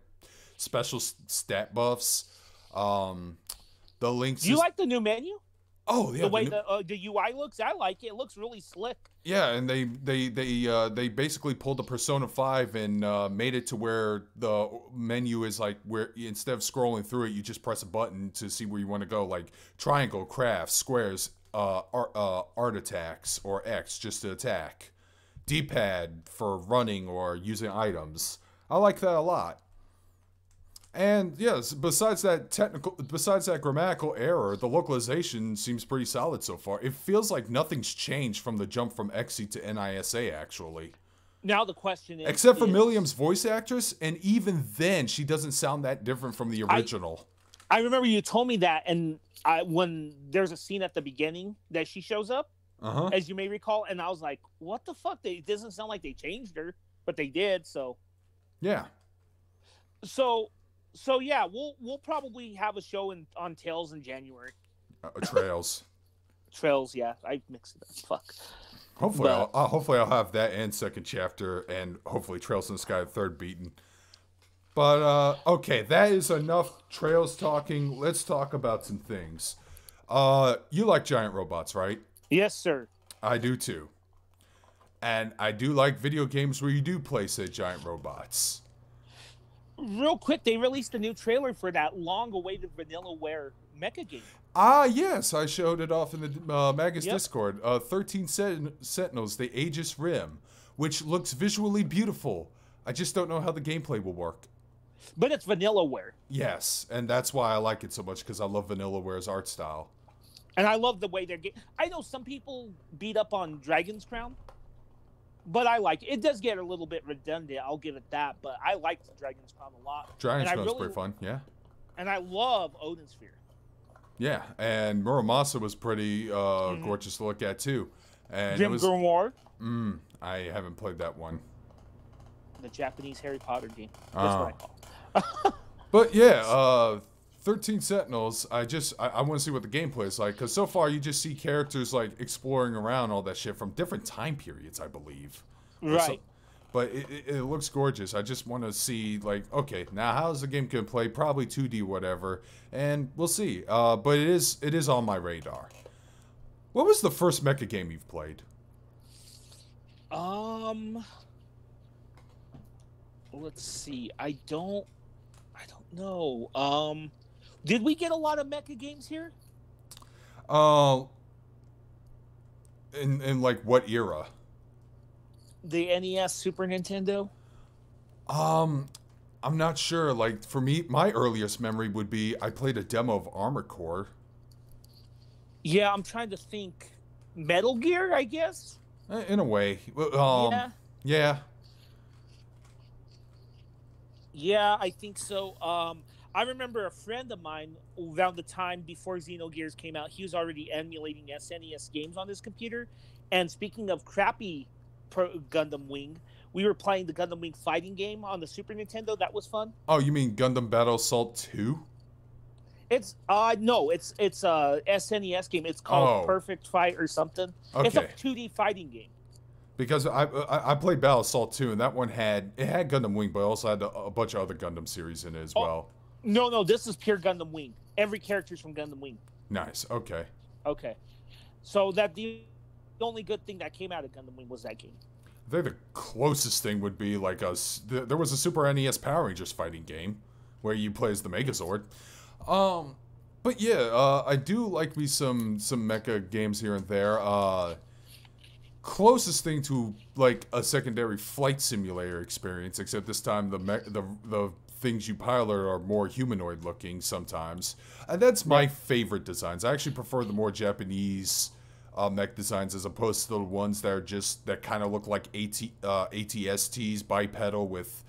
special stat buffs. The links. Do you like the new menu? Oh yeah, the way the UI looks, I like it. It looks really slick. Yeah, and they basically pulled the Persona 5 and made it to where the menu is like where instead of scrolling through it, you just press a button to see where you want to go, like triangle, craft, squares, art attacks, or X just to attack, D-pad for running or using items. I like that a lot. And yes, besides that grammatical error, the localization seems pretty solid so far. It feels like nothing's changed from the jump from XE to NISA, actually. Now the question is... Except for Milliam's voice actress, and even then, she doesn't sound that different from the original. I remember you told me that, and when there's a scene at the beginning that she shows up, as you may recall, and I was like, what the fuck? It doesn't sound like they changed her, but they did, so... Yeah. So yeah, we'll probably have a show on Tales in January. Trails. Trails, yeah. I mixed it up. Fuck. Hopefully I'll have that and second chapter, and hopefully Trails in the Sky third beaten. But okay, that is enough Trails talking. Let's talk about some things. You like giant robots, right? Yes, sir. I do too. And I do like video games where you do play said giant robots. Real quick, they released a new trailer for that long-awaited Vanillaware Mecha game. Ah, yes, I showed it off in the Magus Discord. 13 Sentinels, the Aegis Rim, which looks visually beautiful. I just don't know how the gameplay will work. But it's Vanillaware. Yes, and that's why I like it so much, because I love Vanillaware's art style. And I love the way they're I know some people beat up on Dragon's Crown, but I like it. It does get a little bit redundant, I'll give it that, but I like the Dragon's Crown a lot. Dragon's Crown's pretty fun, yeah. And I love Odin Sphere. Yeah, and Muramasa was pretty gorgeous to look at too. And Grim Grimoire. I haven't played that one. The Japanese Harry Potter game. That's what I call it. But yeah, 13 Sentinels, I want to see what the gameplay is like, because so far you just see characters like exploring around all that shit from different time periods, I believe. Right. But it looks gorgeous. I just want to see, like, okay, now how's the game going to play? Probably 2D, whatever, and we'll see. But it is on my radar. What was the first mecha game you've played? Let's see. I don't know. Did we get a lot of mecha games here? In like what era? The NES, Super Nintendo? I'm not sure. Like, for me, my earliest memory would be I played a demo of Armored Core. Yeah, I'm trying to think. Metal Gear, I guess? In a way. Yeah. Yeah. Yeah, I think so. I remember a friend of mine around the time before Xenogears came out, he was already emulating SNES games on his computer. And speaking of crappy Gundam Wing, we were playing the Gundam Wing fighting game on the Super Nintendo. That was fun. Oh, you mean Gundam Battle Assault 2? It's no, it's a SNES game. It's called Perfect Fight or something. Okay. It's a 2D fighting game. Because I played Battle Assault 2, and that one had Gundam Wing, but it also had a bunch of other Gundam series in it as well. No, this is pure Gundam Wing. Every character's from Gundam Wing. Nice. Okay. So that the only good thing that came out of Gundam Wing was that game. I think the closest thing would be like there was a Super NES Power Rangers fighting game where you play as the Megazord. But yeah, I do like me some mecha games here and there. Closest thing to like a secondary flight simulator experience, except this time the things you pilot are more humanoid looking sometimes, and that's my favorite designs. I actually prefer the more Japanese mech designs as opposed to the ones that are that kind of look like ATSTs bipedal with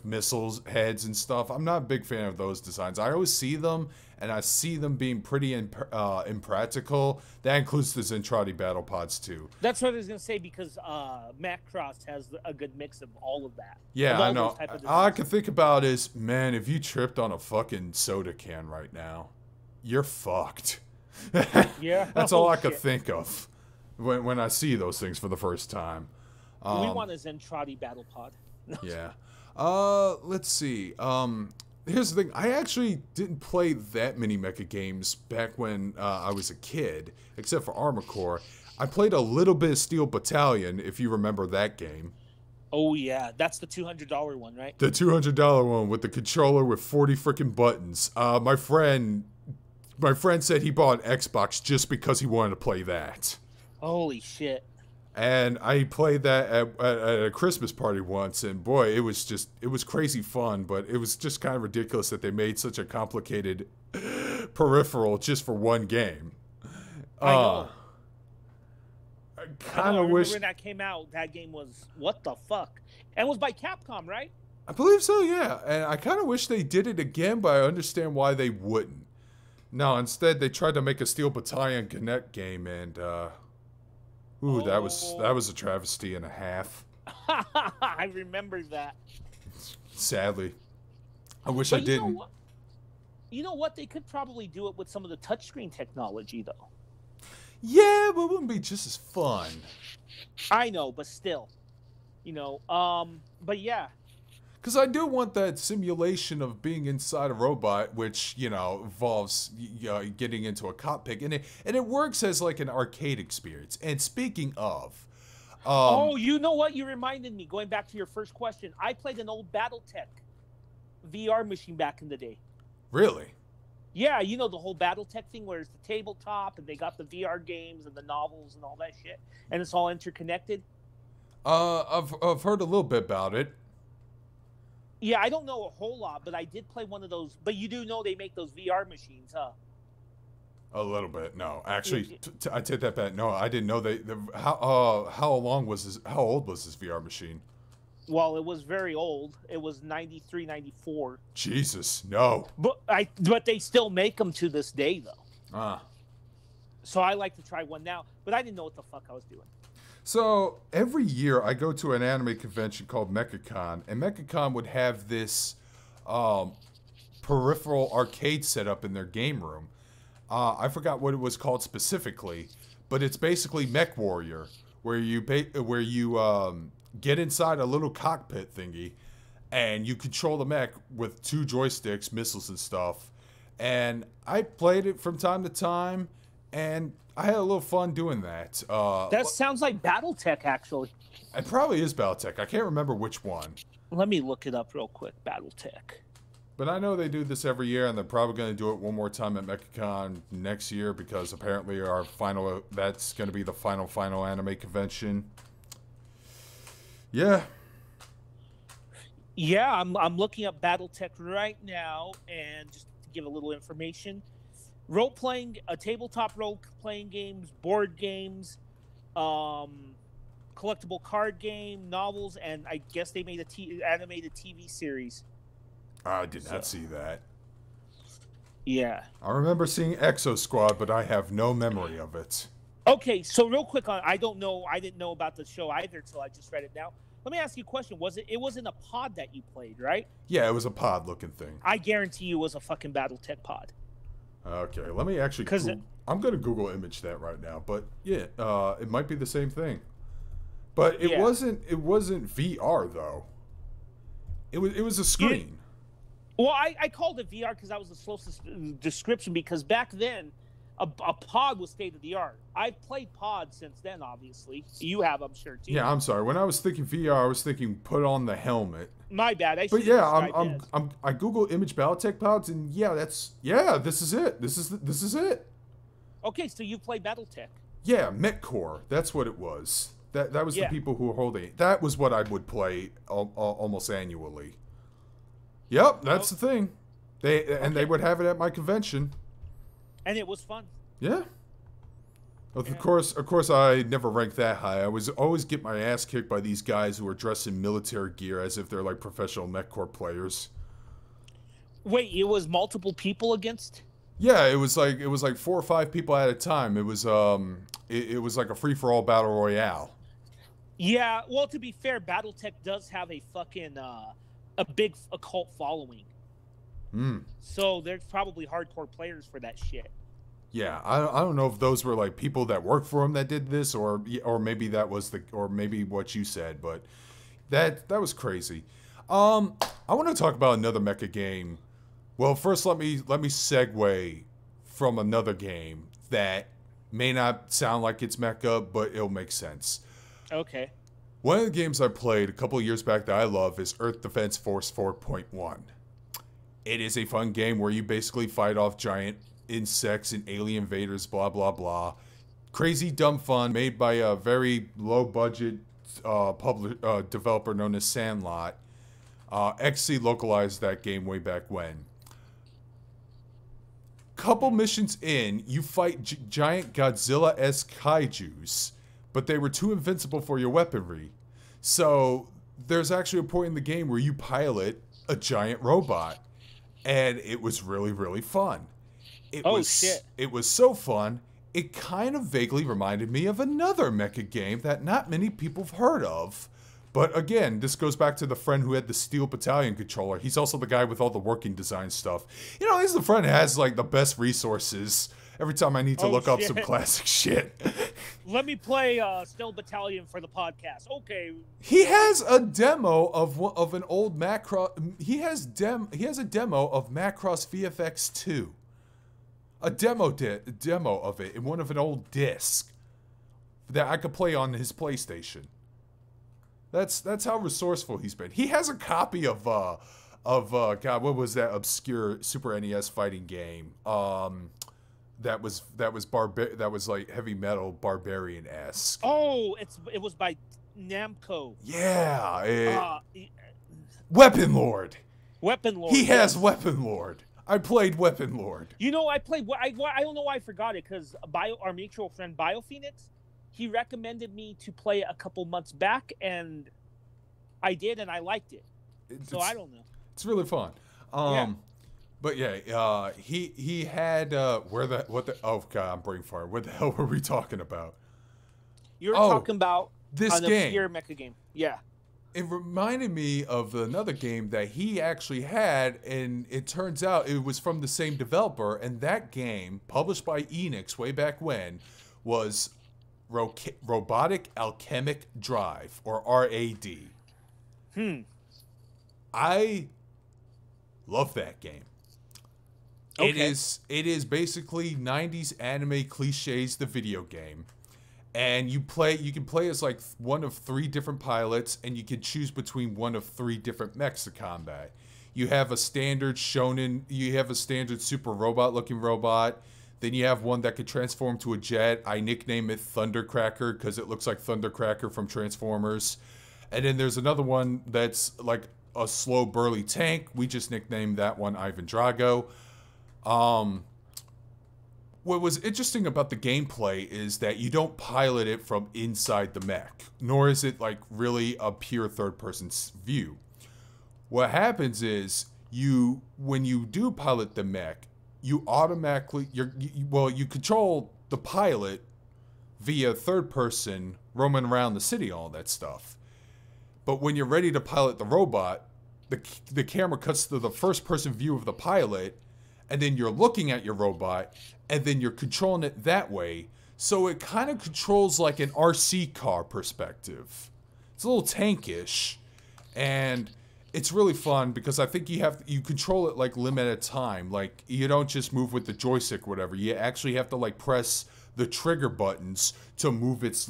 missiles heads and stuff. I'm not a big fan of those designs. I always see them, and I see them being pretty impractical. That includes the Zentradi battle pods too. That's what I was gonna say, because Macross has a good mix of all of that. Yeah, I know. All I can think about is, man, if you tripped on a fucking soda can right now, you're fucked. Yeah, that's all I could think of when I see those things for the first time. We want a Zentradi battle pod. Yeah. Let's see. Here's the thing. I actually didn't play that many mecha games back when I was a kid, except for Armored Core. I played a little bit of Steel Battalion, if you remember that game. Oh, yeah. That's the $200 one, right? The $200 one with the controller with 40 freaking buttons. My friend said he bought an Xbox just because he wanted to play that. Holy shit. And I played that at a Christmas party once, and boy, it was crazy fun, but it was just kind of ridiculous that they made such a complicated peripheral just for one game. I know. I kind of wish when that came out, that game was what the fuck, and it was by Capcom, right? I believe so, yeah. And I kind of wish they did it again, but I understand why they wouldn't. No, instead they tried to make a Steel Battalion Connect game, and ooh, that was a travesty and a half. I remember that. Sadly, I wish I didn't. You know what? They could probably do it with some of the touchscreen technology, though. Yeah, but it wouldn't be just as fun. I know, but still, but yeah. Because I do want that simulation of being inside a robot, which, involves getting into a cockpit. And it works as like an arcade experience. And speaking of... oh, you know what? You reminded me, going back to your first question. I played an old BattleTech VR machine back in the day. Really? Yeah, the whole BattleTech thing where it's the tabletop and they got the VR games and the novels and all that shit. And it's all interconnected. I've heard a little bit about it. Yeah, I don't know a whole lot, but I did play one of those. But you do know they make those VR machines, huh? A little bit. No, Yeah, actually, I take that back. No, I didn't know how long was this? How old was this VR machine? well, it was very old. It was 93, 94. Jesus, no. But they still make them to this day, though. Ah. So I like to try one now, but I didn't know what the fuck I was doing. So every year I go to an anime convention called MechaCon, and MechaCon would have this peripheral arcade set up in their game room. I forgot what it was called specifically, but it's basically Mech Warrior, where you get inside a little cockpit thingy, and you control the mech with 2 joysticks, missiles and stuff. And I played it from time to time, and I had a little fun doing that. That sounds like BattleTech, actually. It probably is BattleTech. I can't remember which one. Let me look it up real quick. BattleTech. But I know they do this every year, and they're probably going to do it one more time at MechaCon next year, because apparently that's going to be the final anime convention. Yeah. Yeah, I'm looking up BattleTech right now, and just to give a little information. Tabletop role-playing games, board games, collectible card game, novels, and I guess they made animated TV series. I did not see that. Yeah. I remember seeing Exo Squad, but I have no memory of it. Okay, so real quick, I didn't know about the show either until I just read it now. Let me ask you a question. It wasn't a pod that you played, right? Yeah, it was a pod-looking thing. I guarantee you it was a fucking BattleTech pod. Okay, let me actually... I'm going to Google image that right now, but yeah, it might be the same thing. But it wasn't VR, though. It was a screen. Well, I called it VR because that was the closest description, because back then, a pod was state-of-the-art. I've played pods since then, obviously. You have, I'm sure, too. Yeah, I'm sorry. When I was thinking VR, I was thinking put on the helmet. My bad. But yeah, I Google image BattleTech pods, and this is it. This is it. Okay, so you play BattleTech. Yeah, MechCore. That's what it was. That was the people who were holding it. That was what I would play almost annually. Yep, that's the thing. They would have it at my convention. And it was fun. Yeah. Of course, I never ranked that high. I was always get my ass kicked by these guys who are dressed in military gear as if they're like professional MechCore players. Wait, it was multiple people against? Yeah, it was like 4 or 5 people at a time. It was like a free for all battle royale. Yeah, well, to be fair, BattleTech does have a fucking a big cult following. So there's probably hardcore players for that shit. Yeah, I don't know if those were like people that work for him that did this, or maybe that was maybe what you said, but that was crazy. I want to talk about another mecha game. Well, first let me segue from another game that may not sound like it's mecha, but it'll make sense. Okay. One of the games I played a couple of years back that I love is Earth Defense Force 4.1. It is a fun game where you basically fight off giant insects and alien invaders, blah, blah, blah. Crazy, dumb fun, made by a very low-budget developer known as Sandlot. XC localized that game way back when. Couple missions in, you fight giant Godzilla-esque kaijus, but they were too invincible for your weaponry. So there's actually a point in the game where you pilot a giant robot. And it was really, really fun. It was so fun, it kind of vaguely reminded me of another mecha game that not many people have heard of. But again, this goes back to the friend who had the Steel Battalion controller. He's also the guy with all the working design stuff. You know, he's the friend who has like the best resources every time I need to look up some classic shit. Let me play Steel Battalion for the podcast. Okay. He has a demo of an old Macross. He has a demo of Macross VFX 2. A demo of it in one of an old disc that I could play on his PlayStation. That's how resourceful he's been. He has a copy of God, what was that obscure Super NES fighting game? That was like heavy metal barbarian-esque. Oh, it was by Namco. Yeah. Weapon Lord. Weapon Lord. He has Weapon Lord. I played Weapon Lord. You know, I played. I don't know why I forgot it, because our mutual friend BioPhoenix, he recommended me to play a couple months back, and I did, and I liked it. So I don't know. It's really fun. Yeah. But yeah, he had oh god, I'm brain fire. What the hell were we talking about? You're talking about this an obscure mecha game. Yeah. It reminded me of another game that he actually had, and it turns out it was from the same developer, and that game, published by Enix way back when, was Robotic Alchemic Drive, or R.A.D. I love that game. Okay. It is basically 90s anime cliches, the video game. And you can play as like one of 3 different pilots, and you can choose between one of 3 different mechs to combat. You have a standard shonen, you have a standard super robot looking robot. Then you have one that could transform to a jet. I nickname it Thundercracker because it looks like Thundercracker from Transformers. And then there's another one that's like a slow burly tank. We just nicknamed that one Ivan Drago. What was interesting about the gameplay is that you don't pilot it from inside the mech, nor is it like really a pure third-person view. What happens is when you do pilot the mech, you automatically you control the pilot via third person roaming around the city, all that stuff. But when you're ready to pilot the robot, the camera cuts to the first person view of the pilot, and then you're looking at your robot, and then you're controlling it that way. So it kind of controls like an RC car perspective. It's a little tankish, and it's really fun because I think you control it like limited time. Like you don't just move with the joystick or whatever. You actually have to like press the trigger buttons to move it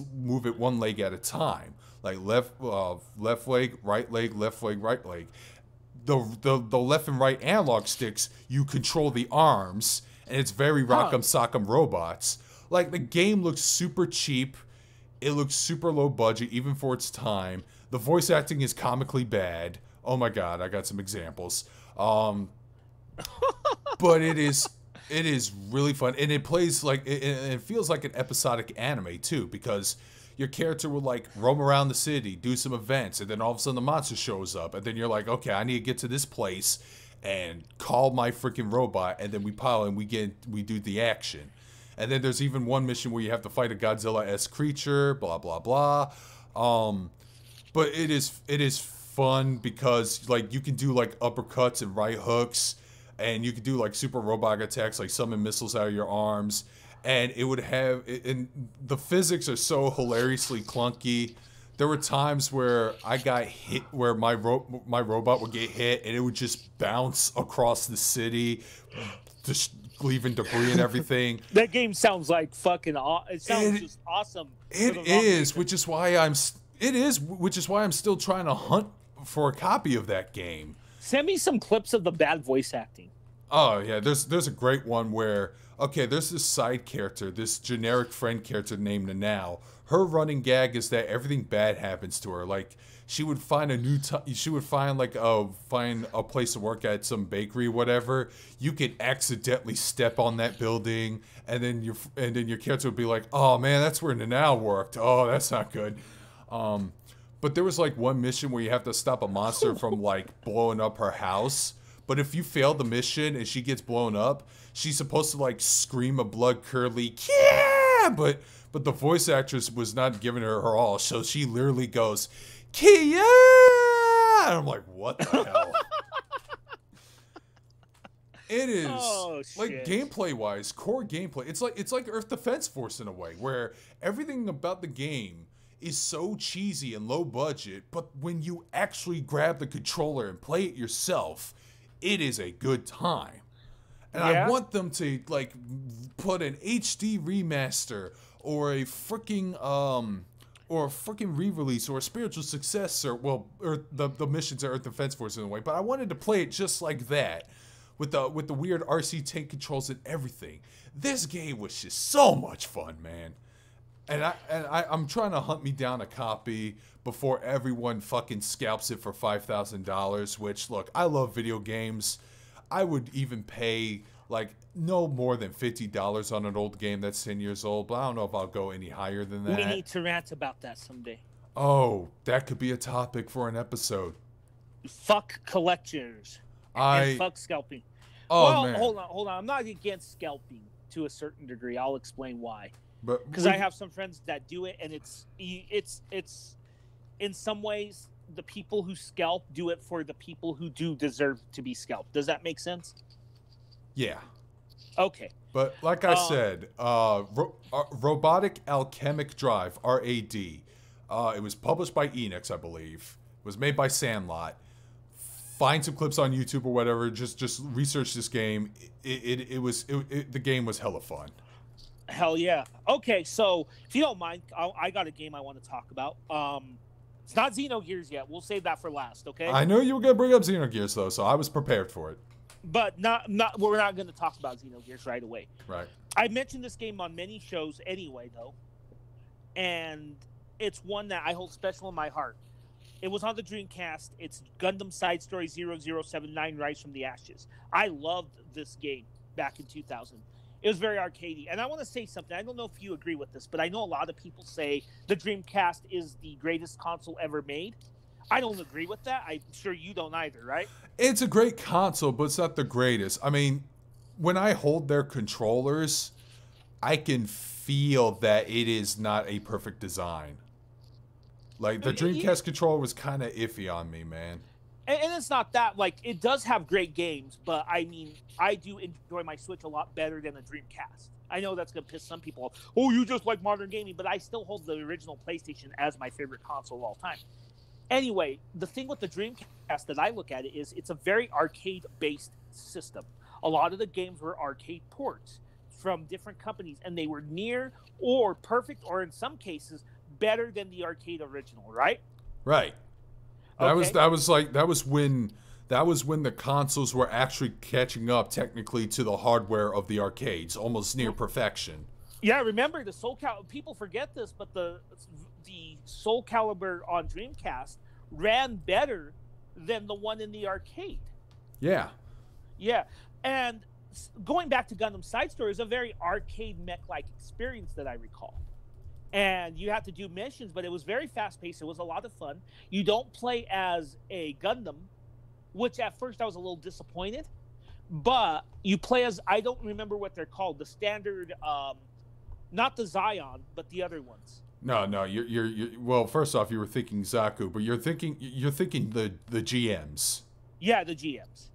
one leg at a time. Like left leg, right leg, left leg, right leg. The left and right analog sticks, you control the arms, and it's very Rock'em Sock'em Robots. Like, the game looks super cheap. It looks super low budget, even for its time. The voice acting is comically bad. Oh my god, I got some examples. But it is really fun, and it plays like it feels like an episodic anime too, because your character will like roam around the city, do some events, and then all of a sudden the monster shows up, and then you're like, okay, I need to get to this place and call my freaking robot, and then we pilot and we do the action. And then there's even one mission where you have to fight a Godzilla-esque creature, blah blah blah. But it is fun because like you can do like uppercuts and right hooks, and you can do like super robot attacks, like summon missiles out of your arms. And it would have, and the physics are so hilariously clunky. There were times where I got hit, where my robot would get hit, and it would just bounce across the city, just leaving debris and everything. That game sounds like fucking. It sounds just awesome. It is, which is why I'm still trying to hunt for a copy of that game. Send me some clips of the bad voice acting. Oh yeah, there's a great one where, okay, there's this side character, this generic friend character named Nanao. Her running gag is that everything bad happens to her. Like she would find find a place to work at, some bakery, whatever. You could accidentally step on that building, and then your character would be like, "Oh man, that's where Nanao worked. Oh, that's not good." But there was like one mission where you have to stop a monster from like blowing up her house. But if you fail the mission and she gets blown up, she's supposed to like scream a blood-curdly "Kia!" But the voice actress was not giving her all, so she literally goes "Kia!" And I'm like, what the hell? It is like gameplay-wise, core gameplay. It's like Earth Defense Force in a way, where everything about the game is so cheesy and low budget, but when you actually grab the controller and play it yourself, it is a good time. And I want them to like put an HD remaster or a freaking re-release or a spiritual successor. Well, the missions are Earth Defense Force in a way, but I wanted to play it just like that, with the weird RC tank controls and everything. This game was just so much fun, man. I'm trying to hunt me down a copy before everyone fucking scalps it for $5,000. Which, look, I love video games. I would even pay like no more than $50 on an old game that's 10 years old. But I don't know if I'll go any higher than that. We need to rant about that someday. Oh, that could be a topic for an episode. Fuck collectors. And fuck scalping. Oh, well, man. hold on. I'm not against scalping to a certain degree. I'll explain why. Because I have some friends that do it, and it's in some ways the people who scalp do it for the people who do deserve to be scalped. Does that make sense? Yeah. Okay. But like I said, Robotic Alchemic Drive, R.A.D. It was published by Enix, I believe. It was made by Sandlot. Find some clips on YouTube or whatever. Just research this game. The game was hella fun. Hell yeah. Okay, so if you don't mind, I got a game I want to talk about. It's not Xenogears yet. We'll save that for last, okay? I knew you were gonna bring up Xenogears though, so I was prepared for it. But we're not going to talk about Xenogears right away. Right. I mentioned this game on many shows anyway, though, and it's one that I hold special in my heart. It was on the Dreamcast. It's Gundam Side Story 0079 Rise from the Ashes. I loved this game back in 2000. It was very arcadey. And I want to say something. I don't know if you agree with this, but I know a lot of people say the Dreamcast is the greatest console ever made. I don't agree with that. I'm sure you don't either, right? It's a great console, but it's not the greatest. I mean, when I hold their controllers, I can feel that it is not a perfect design. Like, the Dreamcast controller was kind of iffy on me, man. And it's not that. Like, it does have great games, but, I mean, I do enjoy my Switch a lot better than a Dreamcast. I know that's going to piss some people off. Oh, you just like modern gaming, but I still hold the original PlayStation as my favorite console of all time. Anyway, the thing with the Dreamcast that I look at it is it's a very arcade-based system. A lot of the games were arcade ports from different companies, and they were near or perfect, or in some cases, better than the arcade original, right? Right. That was when the consoles were actually catching up technically to the hardware of the arcades, almost near perfection. Yeah, remember the Soul Calibur. People forget this, but the Soul Calibur on Dreamcast ran better than the one in the arcade. Yeah. Yeah, and going back to Gundam Side Story is a very arcade mech-like experience that I recall. And you had to do missions, but it was very fast-paced. It was a lot of fun. You don't play as a Gundam, which at first I was a little disappointed. But you play as, I don't remember what they're called, the standard, not the Zion, but the other ones. No, you're well, first off, you were thinking Zaku, but you're thinking the GMs. Yeah, the GMs.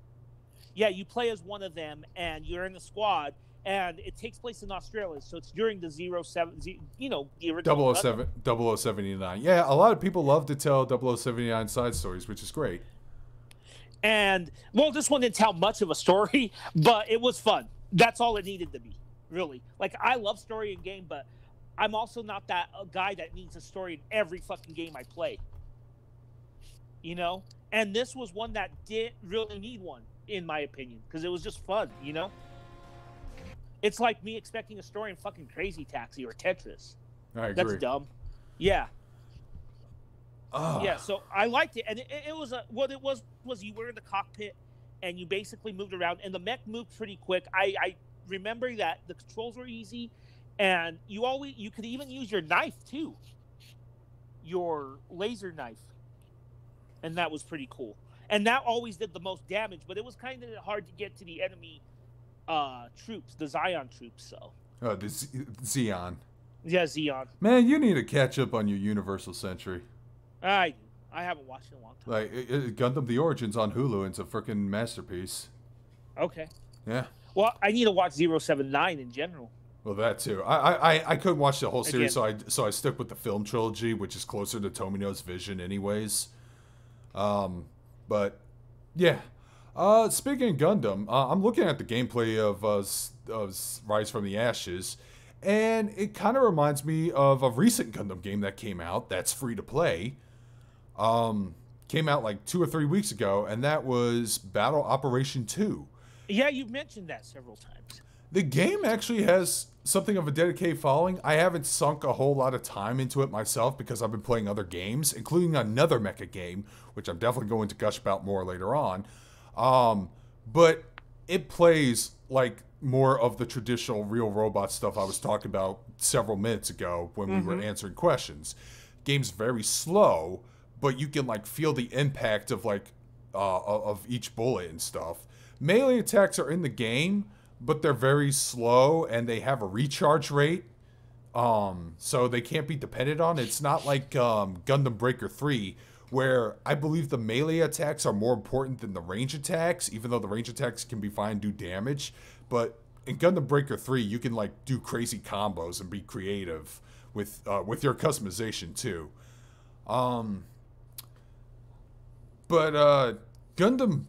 Yeah, you play as one of them, and you're in a squad, and it takes place in Australia, so it's during the the original 0079. Yeah, a lot of people love to tell 0079 side stories, which is great. And, well, this one didn't tell much of a story, but it was fun. That's all it needed to be, really. Like, I love story in game, but I'm also not that guy that needs a story in every fucking game I play. You know? And this was one that didn't really need one, in my opinion, because it was just fun, you know? It's like me expecting a story in fucking Crazy Taxi or Tetris. I agree. That's dumb. Yeah. Yeah, so I liked it. And it was what it was you were in the cockpit and you basically moved around, and the mech moved pretty quick. I remember that the controls were easy, and you could even use your knife too. Your laser knife. And that was pretty cool. And that always did the most damage, but it was kind of hard to get to the enemy troops, the Zion troops, so. Oh, the Xeon. Yeah, Xeon. Man, you need to catch up on your Universal Century. I haven't watched it in a long time. Like, Gundam The Origins on Hulu, and it's a freaking masterpiece. Okay. Yeah. Well, I need to watch 079 in general. Well, that too. I couldn't watch the whole series, so I stuck with the film trilogy, which is closer to Tomino's vision anyways. But, yeah. Speaking of Gundam, I'm looking at the gameplay of Rise from the Ashes, and it kind of reminds me of a recent Gundam game that came out that's free to play. Came out like 2 or 3 weeks ago, and that was Battle Operation 2. Yeah, you've mentioned that several times. The game actually has something of a dedicated following. I haven't sunk a whole lot of time into it myself because I've been playing other games, including another mecha game, which I'm definitely going to gush about more later on. But it plays like more of the traditional real robot stuff I was talking about several minutes ago when we were answering questions. Game's very slow, but you can like feel the impact of like of each bullet and stuff. Melee attacks are in the game, but they're very slow and they have a recharge rate. So they can't be depended on. It's not like Gundam Breaker 3, where I believe the melee attacks are more important than the range attacks, even though the range attacks can be fine and do damage. But in Gundam Breaker 3, you can like do crazy combos and be creative with your customization too. But Gundam,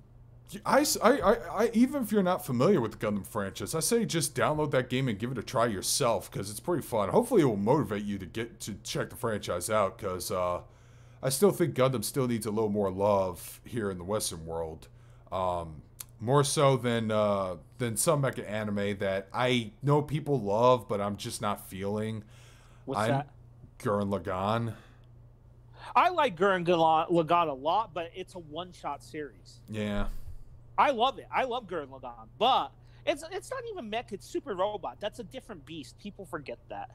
I even if you're not familiar with the Gundam franchise, I say just download that game and give it a try yourself because it's pretty fun. Hopefully, it will motivate you to get to check the franchise out because I still think Gundam still needs a little more love here in the Western world, more so than some mecha anime that I know people love, but I'm just not feeling. What's that? Gurren Lagann. I like Gurren Lagann a lot, but it's a one-shot series. Yeah. I love it. I love Gurren Lagann, but it's not even mecha. It's super robot. That's a different beast. People forget that.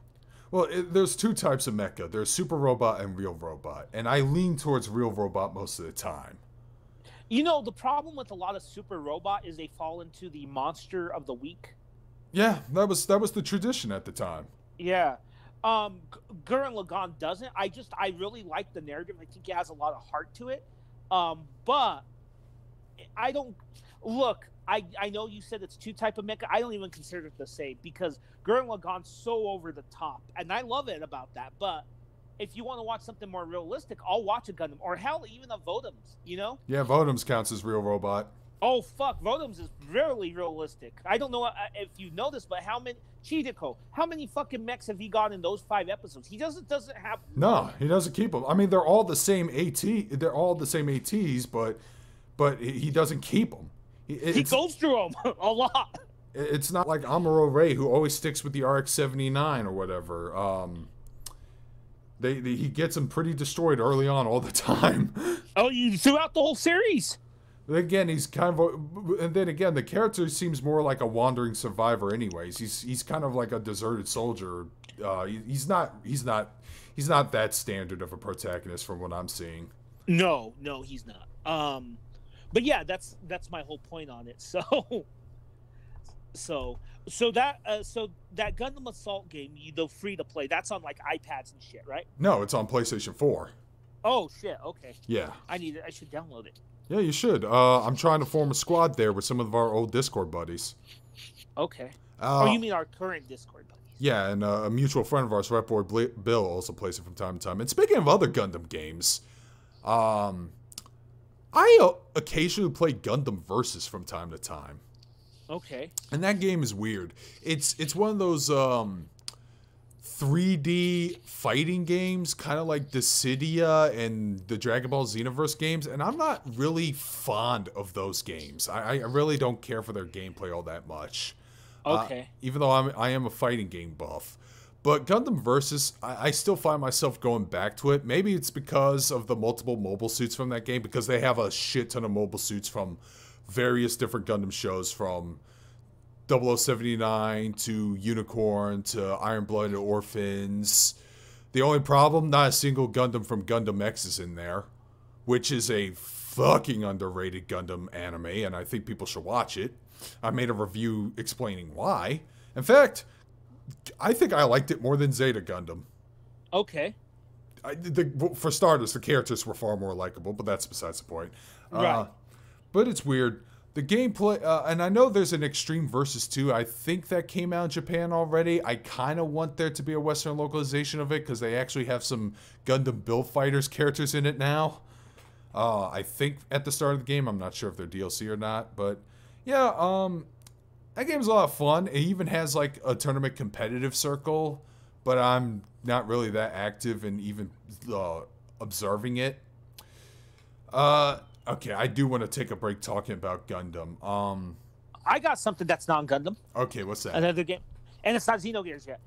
Well, there's two types of mecha. There's super robot and real robot, and I lean towards real robot most of the time. You know, the problem with a lot of super robot is they fall into the monster of the week. Yeah, that was the tradition at the time. Yeah. Gurren Lagann doesn't. I really like the narrative. I think it has a lot of heart to it. But I don't look. I know you said it's two type of mecha. I don't even consider it the same because Gurren Lagann's so over the top, and I love it about that. But if you want to watch something more realistic, I'll watch a Gundam or hell, even a Votoms. You know? Yeah, Votoms counts as real robot. Oh fuck, Votoms is really realistic. I don't know if you know this, but how many Chideko? How many fucking mechs have he got in those 5 episodes? He doesn't have. No, he doesn't keep them. I mean, they're all the same AT. They're all the same ATs, but he doesn't keep them. He goes through them a lot. It's not like Amuro Ray, who always sticks with the RX-79 or whatever. He gets them pretty destroyed early on all the time. Oh, you throughout the whole series. Again, he's kind of, and then again, the character seems more like a wandering survivor. Anyways, he's kind of like a deserted soldier. He's not that standard of a protagonist from what I'm seeing. No, he's not. But yeah, that's my whole point on it. So that Gundam Assault game, the free to play, that's on like iPads and shit, right? No, it's on PlayStation 4. Oh shit, okay. Yeah. I should download it. Yeah, you should. I'm trying to form a squad there with some of our old Discord buddies. Okay. Oh, you mean our current Discord buddies? Yeah, and a mutual friend of ours, Rapboy Bill, also plays it from time to time. And speaking of other Gundam games, I occasionally play Gundam Versus from time to time. Okay. And that game is weird. It's one of those 3D fighting games, kind of like Dissidia and the Dragon Ball Xenoverse games, and I'm not really fond of those games. I really don't care for their gameplay all that much. Okay. Even though I am a fighting game buff. But Gundam Versus, I still find myself going back to it. Maybe it's because of the multiple mobile suits from that game, because they have a shit ton of mobile suits from various different Gundam shows, from 0079 to Unicorn to Iron Blooded Orphans. The only problem, not a single Gundam from Gundam X is in there, which is a fucking underrated Gundam anime, and I think people should watch it. I made a review explaining why. In fact, I think I liked it more than Zeta Gundam. Okay. For starters, the characters were far more likable, but that's besides the point. Right. But it's weird. The gameplay, and I know there's an Extreme Versus 2. I think that came out in Japan already. I kind of want there to be a Western localization of it because they actually have some Gundam Build Fighters characters in it now. I think at the start of the game. I'm not sure if they're DLC or not. But yeah, that game's a lot of fun. It even has like a tournament competitive circle, but I'm not really that active in even observing it. Okay, I do want to take a break talking about Gundam. I got something that's non-Gundam. Okay, what's that? Another game, and it's not Xenogears yet.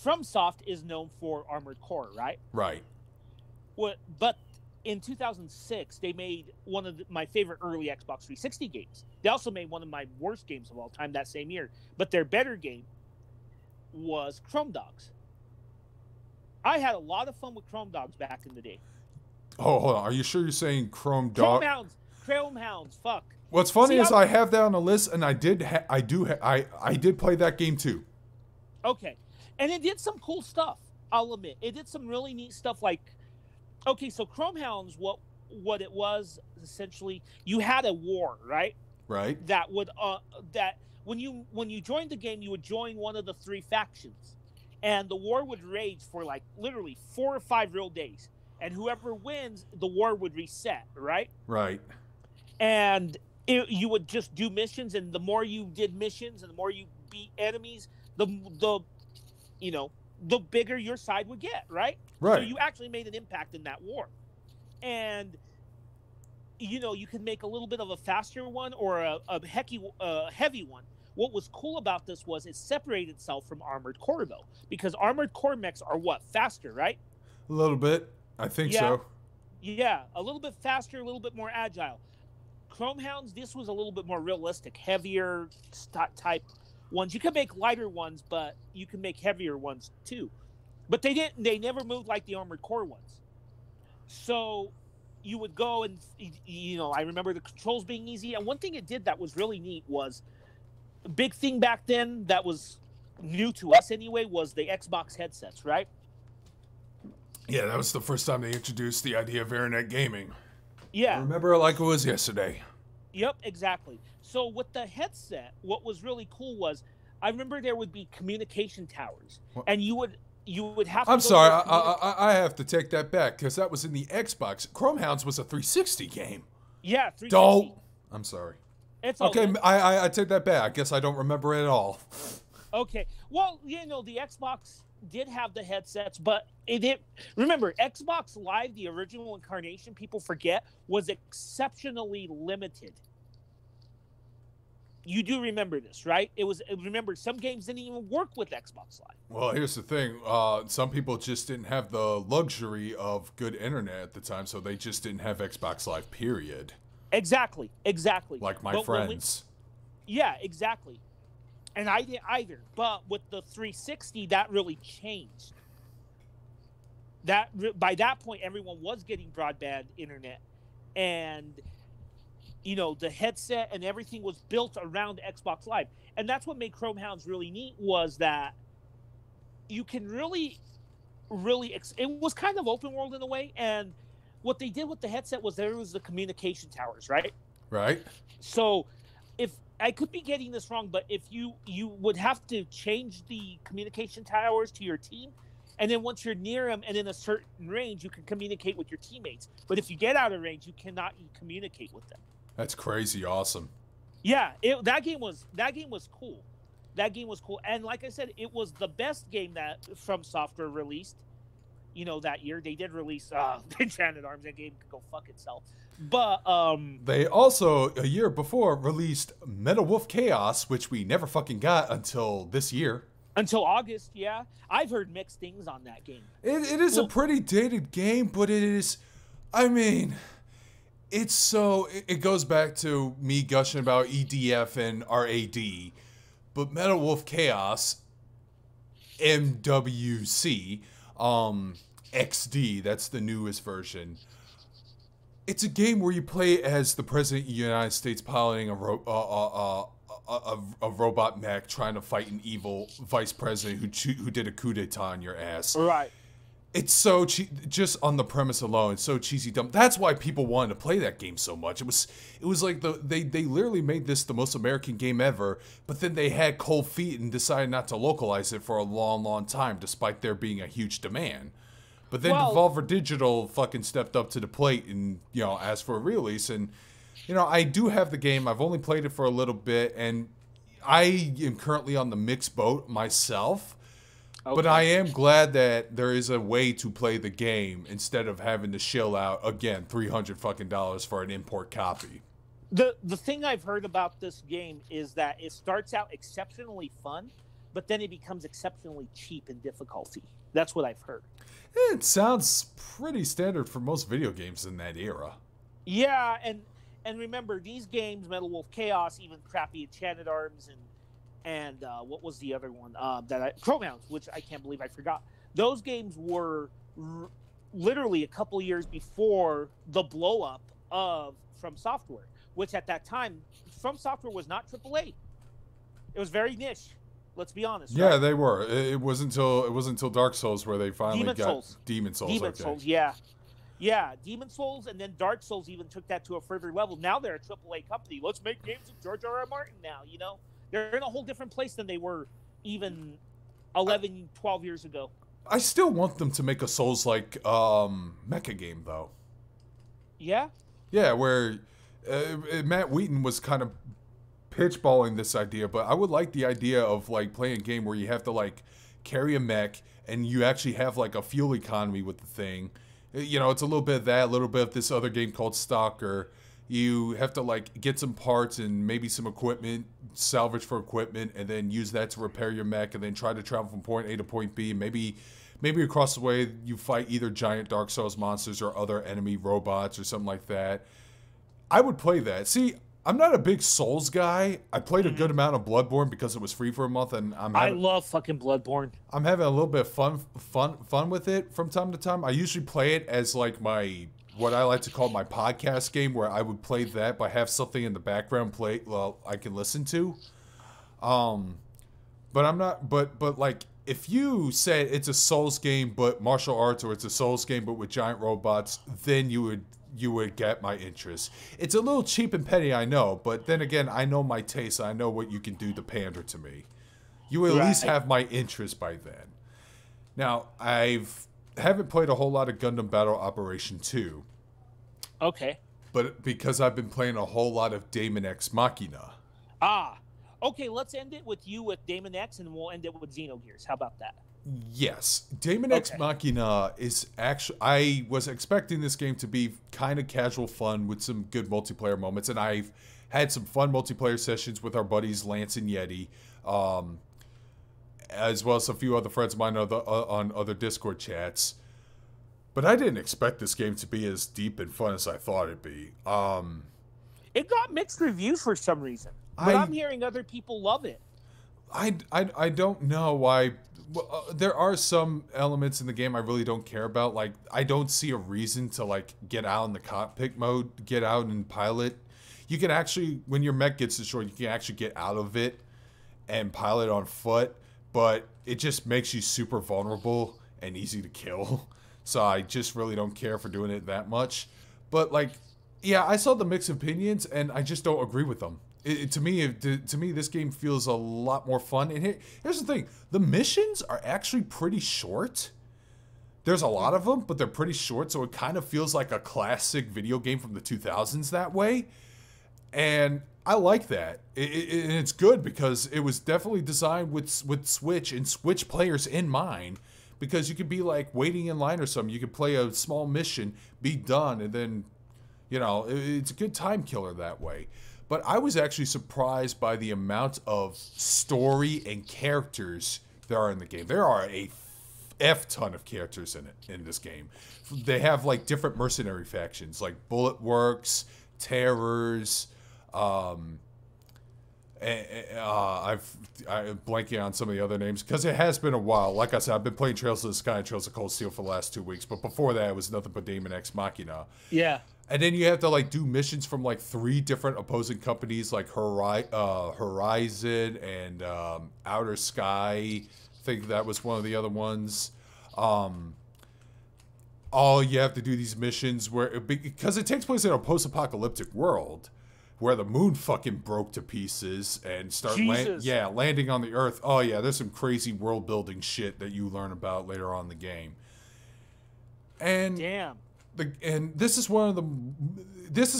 FromSoft is known for Armored Core, right? Right. But in 2006, they made one of my favorite early Xbox 360 games. They also made one of my worst games of all time that same year. But their better game was Chrome Dogs. I had a lot of fun with Chrome Dogs back in the day. Oh, hold on. Are you sure you're saying Chrome Dog? Chrome Hounds. Fuck. What's funny is I have that on the list, and I did play that game too. Okay, and it did some cool stuff. I'll admit, it did some really neat stuff. Like, okay, so Chrome Hounds, what it was essentially, you had a war, right? Right. That would that when you joined the game, you would join one of the 3 factions, and the war would rage for like literally 4 or 5 real days, and whoever wins, the war would reset, right? Right. And you would just do missions, and the more you did missions and the more you beat enemies, the bigger your side would get, right? Right. So you actually made an impact in that war. And you could make a little bit of a faster one or a heavy one. What was cool about this was it separated itself from Armored Core, though, because Armored Core mechs are faster, right? A little bit. I think so. Yeah, a little bit faster, a little bit more agile. Chrome Hounds, this was a little bit more realistic, heavier type ones. You could make lighter ones, but you can make heavier ones too. But they never moved like the Armored Core ones. So you would go and, I remember the controls being easy. And one thing it did that was really neat was, a big thing back then that was new to us anyway was the Xbox headsets, right? Yeah, that was the first time they introduced the idea of internet gaming. Yeah. I remember it like it was yesterday. Yep, exactly. So with the headset, what was really cool was, I remember there would be communication towers, and you would have to. I'm sorry, I have to take that back because that was in the Xbox. Chrome Hounds was a 360 game. Yeah, 360. Don't. I'm sorry. It's okay. Okay. I take that back. I guess I don't remember it at all. Okay. Well, the Xbox did have the headsets, but remember, Xbox Live, the original incarnation, people forget, was exceptionally limited. You do remember this, right? Remember, some games didn't even work with Xbox Live. Well, here's the thing. Some people just didn't have the luxury of good internet at the time, so they just didn't have Xbox Live, period. Exactly. Like my friends. Yeah, exactly. And I didn't either. But with the 360, that really changed. By that point, everyone was getting broadband internet. And, the headset and everything was built around Xbox Live. And that's what made Chrome Hounds really neat, was that you can really, it was kind of open world in a way. And what they did with the headset was there was the communication towers, right? Right. So if I could be getting this wrong, but if you would have to change the communication towers to your team, and then once you're near them and in a certain range, you can communicate with your teammates. But if you get out of range, you cannot communicate with them. That's crazy awesome. Yeah, that game was cool. That game was cool, and like I said, it was the best game that From Software released. That year they did release Enchanted Arms. That game could go fuck itself. But they also a year before released Metal Wolf Chaos, which we never fucking got until this year. Until August, yeah. I've heard mixed things on that game. It is a pretty dated game, but it is. I mean, it's so. It goes back to me gushing about EDF and R.A.D. But Metal Wolf Chaos, MWC, XD, that's the newest version. It's a game where you play as the President of the United States piloting a robot mech trying to fight an evil vice president who did a coup d'etat on your ass. Right. It's so just on the premise alone, it's so cheesy dumb. That's why people wanted to play that game so much. It was like they literally made this the most American game ever, but then they had cold feet and decided not to localize it for a long time, despite there being a huge demand. But then Devolver Digital fucking stepped up to the plate and asked for a release. And I do have the game. I've only played it for a little bit, and I am currently on the mixed boat myself. Okay. But I am glad that there is a way to play the game instead of having to shell out again $300 fucking for an import copy. The thing I've heard about this game is that it starts out exceptionally fun, but then it becomes exceptionally cheap in difficulty. That's what I've heard. It sounds pretty standard for most video games in that era. Yeah, and remember these games, Metal Wolf Chaos, even crappy Enchanted Arms, and what was the other one Chromehounds, which I can't believe I forgot. Those games were literally a couple years before the blow up of From Software, which at that time From Software was not AAA. It was very niche. Let's be honest. Yeah, right? they were. It wasn't until Dark Souls where they finally Demon got Souls. Demon Souls. Demon Souls, yeah. Yeah, Demon Souls, and then Dark Souls even took that to a further level. Now they're a AAA company. Let's make games with George R.R. Martin now, you know? They're in a whole different place than they were even 11, 12 years ago. I still want them to make a Souls-like mecha game, though. Yeah? Yeah, where Matt Wheaton was kind of pitchballing this idea, but I would like the idea of, like, playing a game where you have to, like, carry a mech, and you actually have, like, a fuel economy with the thing. You know, it's a little bit of that, a little bit of this other game called Stalker. You have to, like, get some parts and maybe some equipment, salvage for equipment, and then use that to repair your mech, and then try to travel from point A to point B. Maybe across the way you fight either giant Dark Souls monsters or other enemy robots or something like that. I would play that. See, I'm not a big Souls guy. I played a good amount of Bloodborne because it was free for a month, and I love fucking Bloodborne. I'm having a little bit of fun with it from time to time. I usually play it as like what I like to call my podcast game, where I would play that, but have something in the background I can listen to. But I'm not. But like, if you said it's a Souls game but martial arts, or it's a Souls game but with giant robots, then you would get my interest. It's a little cheap and petty, I know, but then again, I know my taste. I know what you can do to pander to me. You would at least have my interest by then. Now, haven't played a whole lot of Gundam Battle Operation 2. Okay. But because I've been playing a whole lot of Daemon X Machina. Okay, let's end it with you with Daemon X, and we'll end it with Xenogears. How about that? Yes. Daemon X Machina is actually... I was expecting this game to be kind of casual fun with some good multiplayer moments, and I've had some fun multiplayer sessions with our buddies Lance and Yeti, as well as a few other friends of mine on other Discord chats. But I didn't expect this game to be as deep and fun as I thought it'd be. It got mixed reviews for some reason, but I'm hearing other people love it. I don't know why. There are some elements in the game I really don't care about. Like, I don't see a reason to, like, get out in the cockpit mode, get out and pilot. You can actually, when your mech gets destroyed, you can actually get out of it and pilot on foot, but it just makes you super vulnerable and easy to kill. So I just really don't care for doing it that much. But, like, yeah, I saw the mixed opinions, and I just don't agree with them. To me, this game feels a lot more fun. And here's the thing. The missions are actually pretty short. There's a lot of them, but they're pretty short, so it kind of feels like a classic video game from the 2000s that way. And I like that. And it's good because it was definitely designed with Switch and Switch players in mind. Because you could be, like, waiting in line or something. You could play a small mission, be done, and then, you know, it's a good time killer that way. But I was actually surprised by the amount of story and characters there are in the game. There are a F-ton of characters in this game. They have, like, different mercenary factions, like Bullet Works, Terrors, I'm blanking on some of the other names because it has been a while. Like I said, I've been playing Trails of the Sky and Trails of Cold Steel for the last 2 weeks, but before that, it was nothing but Daemon X Machina. Yeah. And then you have to, like, do missions from, like, 3 different opposing companies, like Horizon and Outer Sky. I think that was one of the other ones. All you have to do these missions because it takes place in a post-apocalyptic world where the moon fucking broke to pieces and landing on the Earth. Oh yeah, there's some crazy world building shit that you learn about later on in the game. And damn. This is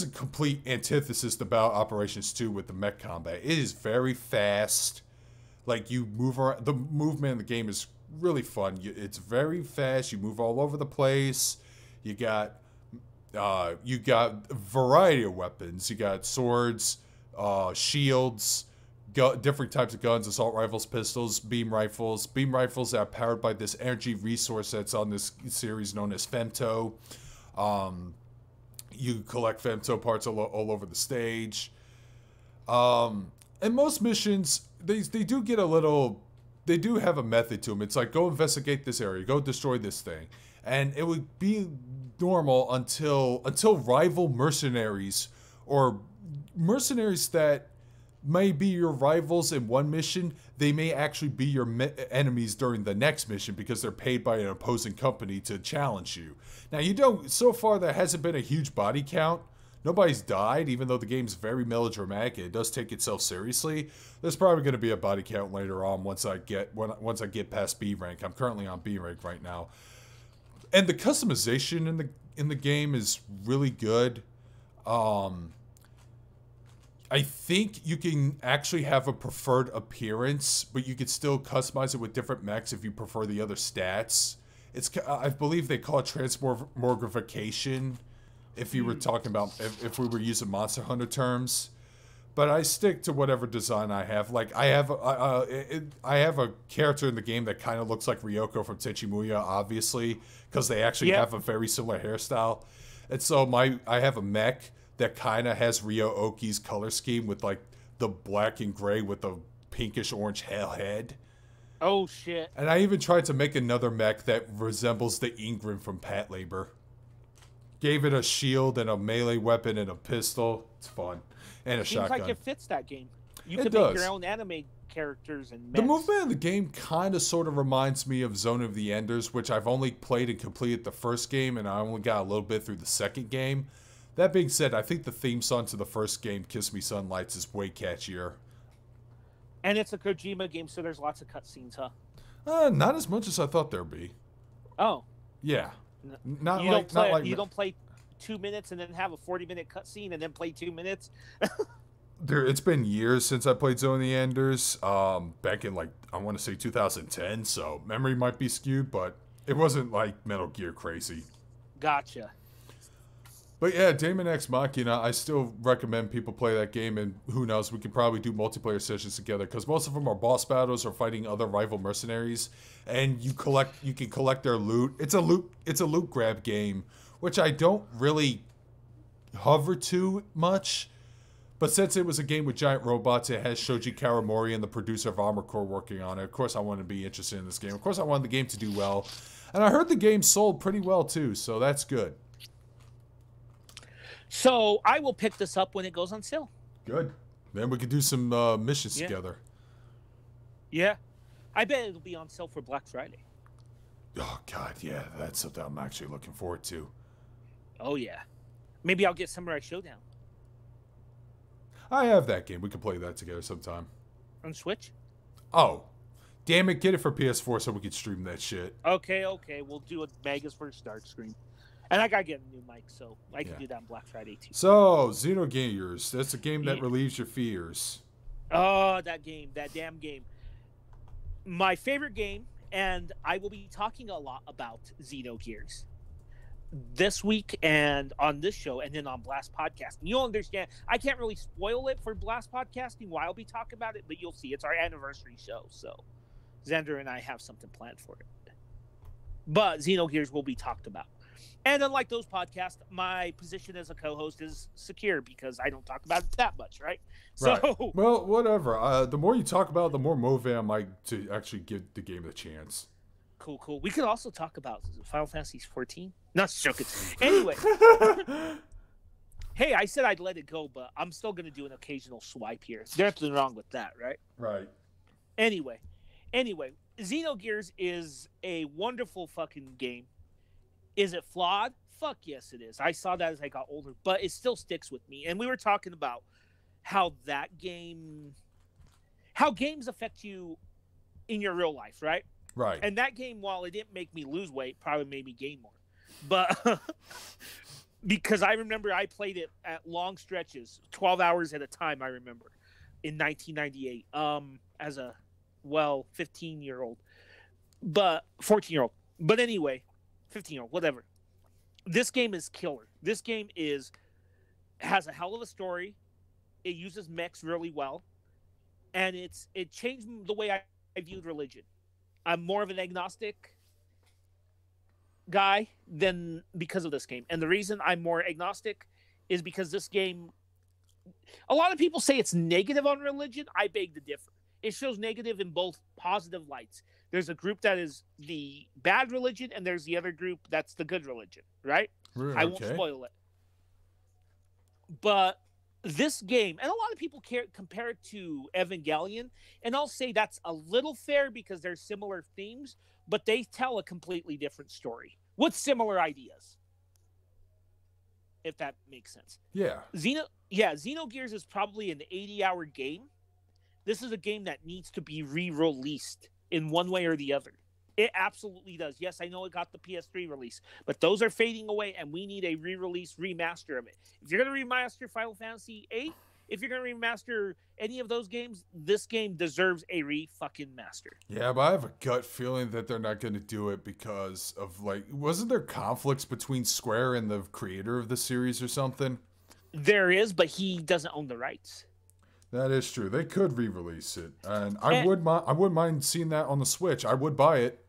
a complete antithesis to Battle Operations 2 with the mech combat. It is very fast. Like, you move around. The movement in the game is really fun. It's very fast. You move all over the place. You got You got a variety of weapons. You got swords, shields, different types of guns, assault rifles, pistols, beam rifles. Beam rifles that are powered by this energy resource that's on this series known as femto. You collect femto parts all over the stage. And most missions, they do get a little... They do have a method to them. It's like, go investigate this area. Go destroy this thing. And it would be normal until rival mercenaries or mercenaries that may be your rivals in one mission, they may actually be your enemies during the next mission because they're paid by an opposing company to challenge you. Now, so far there hasn't been a huge body count. Nobody's died, even though the game's very melodramatic and it does take itself seriously. There's probably going to be a body count later on once I get past B rank. I'm currently on B rank right now. And the customization in the game is really good. I think you can actually have a preferred appearance, but you could still customize it with different mechs if you prefer the other stats. I believe they call it transmogrification if you were talking about, if we were using Monster Hunter terms. But I stick to whatever design I have. Like, I have a character in the game that kind of looks like Ryoko from Tenchimuya, obviously, because they actually have a very similar hairstyle. And so I have a mech that kind of has Ryo Oki's color scheme with, like, the black and gray with the pinkish orange head. Oh, shit. And I even tried to make another mech that resembles the Ingrid from Pat Labor. Gave it a shield and a melee weapon and a pistol. It's fun. And a shotgun. Seems like it fits that game. You can make your own anime characters and mechs. The movement in the game kind of sort of reminds me of Zone of the Enders, which I've only played and completed the first game, and I only got a little bit through the second game. That being said, I think the theme song to the first game, Kiss Me Sunlights, is way catchier. And it's a Kojima game, so there's lots of cutscenes, huh? Not as much as I thought there'd be. Oh. Yeah. You don't play 2 minutes and then have a 40-minute cutscene and then play 2 minutes? It's been years since I played Zone of the Enders. Back in, like, I want to say 2010, so memory might be skewed, but it wasn't, like, Metal Gear crazy. Gotcha. But yeah, Daemon X Machina, I still recommend people play that game, and who knows, we can probably do multiplayer sessions together, because most of them are boss battles or fighting other rival mercenaries, and you can collect their loot. It's a loot grab game, which I don't really hover to much, but since it was a game with giant robots, it has Shoji Kawamori and the producer of Armored Core working on it. Of course I wanted to be interested in this game. Of course I wanted the game to do well, and I heard the game sold pretty well too, so that's good. So I will pick this up when it goes on sale. Good. Then we could do some missions together. Yeah. I bet it'll be on sale for Black Friday. Oh, God, yeah. That's something I'm actually looking forward to. Oh, yeah. Maybe I'll get Samurai Showdown. I have that game. We can play that together sometime. On Switch? Oh. Damn it, get it for PS4 so we can stream that shit. Okay. We'll do a Magus vs. Darkscream. And I gotta get a new mic, so I can do that on Black Friday, too. So, Xenogears. That's a game that relieves your fears. Oh, that game. That damn game. My favorite game, and I will be talking a lot about Xenogears this week and on this show and then on Blast Podcasting. You'll understand. I can't really spoil it for Blast Podcasting while I'll be talking about it, but you'll see. It's our anniversary show, so Xander and I have something planned for it. But Xenogears will be talked about. And unlike those podcasts, my position as a co-host is secure because I don't talk about it that much, right? Right. So, well, whatever. The more you talk about it, the more motivated I'm like to actually give the game a chance. Cool. We could also talk about Final Fantasy 14. Not joking. Anyway. Hey, I said I'd let it go, but I'm still going to do an occasional swipe here. There's nothing wrong with that, right? Right. Anyway, Xenogears is a wonderful fucking game. Is it flawed? Fuck yes, it is. I saw that as I got older, but it still sticks with me. And we were talking about how games affect you in your real life, right? Right. And that game, while it didn't make me lose weight, probably made me gain more. But because I remember I played it at long stretches, 12 hours at a time, I remember, in 1998, as a, 15-year-old, but 14-year-old. But anyway, 15-year-old, whatever. this game is killer. This game has a hell of a story. It uses mechs really well, and it changed the way I viewed religion. I'm more of an agnostic guy than because of this game. And the reason I'm more agnostic is because this game, a lot of people say it's negative on religion. I beg to differ. It shows negative in both positive lights. There's a group that is the bad religion, and there's the other group that's the good religion, right? I won't spoil it. But this game, and a lot of people compare it to Evangelion, and I'll say that's a little fair because there's similar themes, but they tell a completely different story with similar ideas, if that makes sense. Yeah. Xenogears is probably an 80-hour game. This is a game that needs to be re-released in one way or the other. It absolutely does. Yes, I know it got the PS3 release, but those are fading away, and we need a re-release, remaster of it. If you're going to remaster Final Fantasy VIII, if you're going to remaster any of those games, this game deserves a re-fucking-master. Yeah, but I have a gut feeling that they're not going to do it because of, like, wasn't there conflicts between Square and the creator of the series or something? There is, but he doesn't own the rights. That is true. They could re-release it, and I wouldn't mind seeing that on the Switch. I would buy it.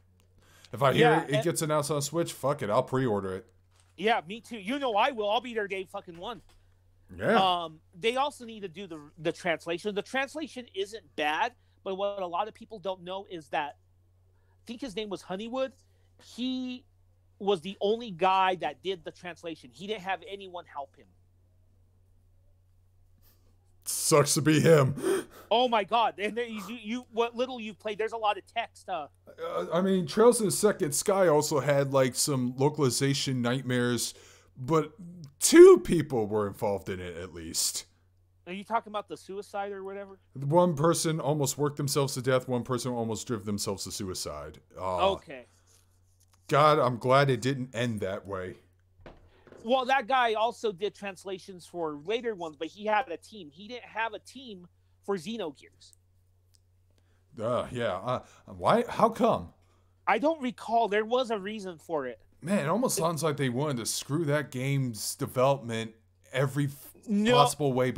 If I hear it gets announced on Switch, fuck it, I'll pre-order it. Yeah, me too. You know I will. I'll be there day fucking one. Yeah. They also need to do the translation. The translation isn't bad, but what a lot of people don't know is that I think his name was Honeywood. He was the only guy that did the translation. He didn't have anyone help him. Sucks to be him. Oh my god! And what little you've played, there's a lot of text. I mean, Trails in the Second Sky also had like some localization nightmares, but 2 people were involved in it at least. Are you talking about the suicide or whatever? One person almost worked themselves to death. One person almost drove themselves to suicide. Okay. God, I'm glad it didn't end that way. Well, that guy also did translations for later ones, but he had a team. He didn't have a team for Xenogears. Yeah. Why? How come? I don't recall. There was a reason for it. Man, it almost sounds like they wanted to screw that game's development every possible way.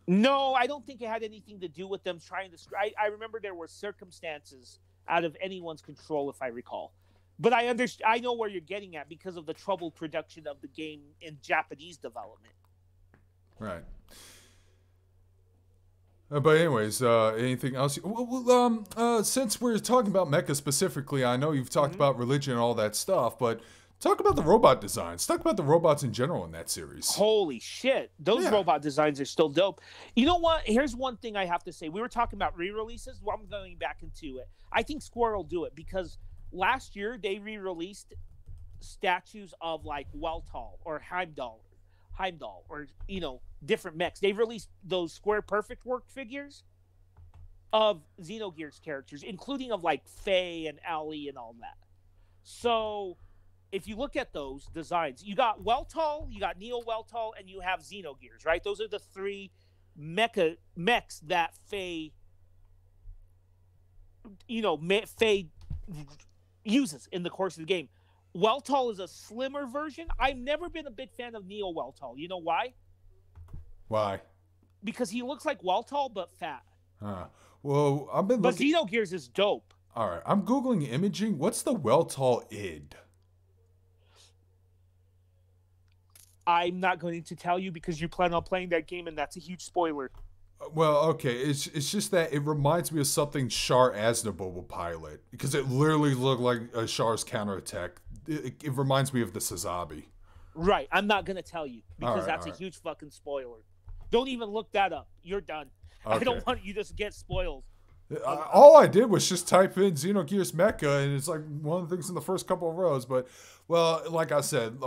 No, I don't think it had anything to do with them trying to screw. I remember there were circumstances out of anyone's control, if I recall. But I know where you're getting at because of the troubled production of the game in Japanese development. Right. But anyways, anything else? Since we're talking about Mecha specifically, I know you've talked about religion and all that stuff, but talk about the robot designs. Talk about the robots in general in that series. Holy shit. Those robot designs are still dope. You know what? Here's one thing I have to say. We were talking about re-releases. Well, I'm going back into it. I think Square will do it because last year, they re-released statues of like Weltall or Heimdall or, different mechs. They released those Square Perfect Work figures of Xenogears characters, including of like Faye and Allie and all that. So if you look at those designs, you got Weltall, you got Neo Weltall, and you have Xenogears, right? Those are the 3 mechs that Faye, Faye uses in the course of the game. Weltall is a slimmer version. I've never been a big fan of Neo Weltall. You know why? Why? Because he looks like Weltall but fat. Well, I've been looking. But Xenogears is dope. All right, I'm googling imaging. What's the Weltall id? I'm not going to tell you because you plan on playing that game, and that's a huge spoiler. Well, okay, it's just that it reminds me of something Char Aznavour will pilot because it literally looked like a Char's counterattack. It reminds me of the Sazabi. Right, I'm not gonna tell you because that's a huge fucking spoiler. Don't even look that up. You're done. Okay. I don't want you to get spoiled. All I did was just type in Xenogears Mecha, and it's like one of the things in the first couple of rows. But, well, like I said,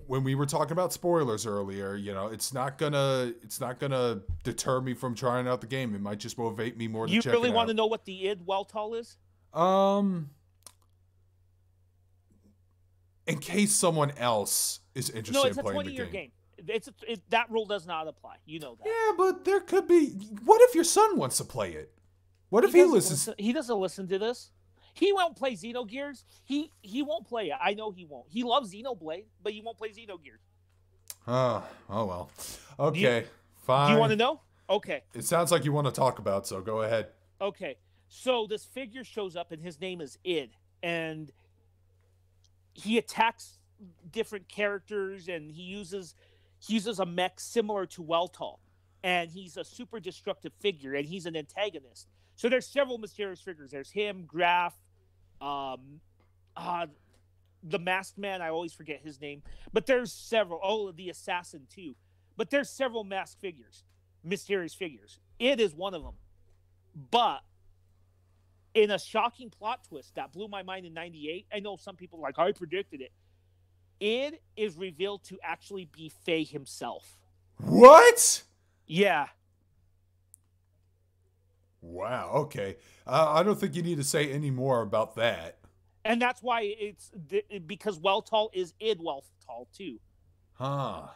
when we were talking about spoilers earlier, it's not gonna deter me from trying out the game. It might just motivate me more to check it out. You really want to know what the id Weltall is? In case someone else is interested in playing the game. No, it's a 20-year game. That rule does not apply. You know that. Yeah, but there could be. What if your son wants to play it? What if he listens? He doesn't listen to this. He won't play Xenogears. He won't play it. I know he won't. He loves Xenoblade, but he won't play Xenogears. Oh well. Okay, fine. Do you want to know? Okay. It sounds like you want to talk about, so go ahead. Okay. So this figure shows up, and his name is Id, and he attacks different characters, and he uses a mech similar to Weltall, and he's a super destructive figure, and he's an antagonist. So there's several mysterious figures. There's him, Graf, the masked man. I always forget his name, but there's several. Oh, the assassin too. But there's several masked figures, mysterious figures. It is one of them. But in a shocking plot twist that blew my mind in '98, I know some people are like, I predicted it. It is revealed to actually be Faye himself. What? Yeah. Wow. Okay. I don't think you need to say any more about that. And that's why it's because Weltall is Id Weltall too. Huh.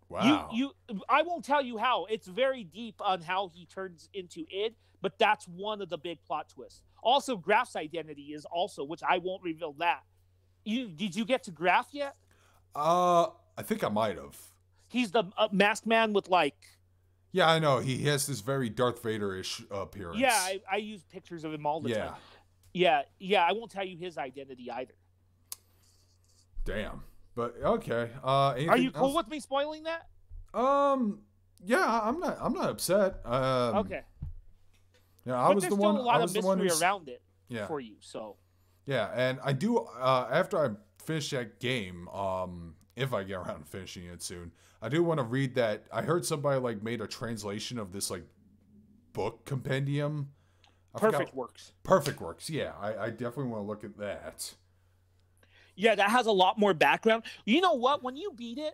Wow. I won't tell you how. It's very deep on how he turns into Id, but that's one of the big plot twists. Also, Graf's identity is also, which I won't reveal that. Did you get to Graf yet? I think I might have. He's the masked man with like. Yeah, I know. He has this very Darth Vader-ish appearance. Yeah, I use pictures of him all the time. Yeah, I won't tell you his identity either. Damn. But okay. Are you cool with me spoiling that? Yeah, I'm not upset. Okay. Yeah, I was the one. There's still a lot of mystery around it for you. So. Yeah, and I do. After I finish that game, if I get around to finishing it soon, I do want to read that. I heard somebody like made a translation of this like book compendium. Perfect Works. Perfect Works. Yeah, I definitely want to look at that. Yeah, that has a lot more background. You know what? When you beat it,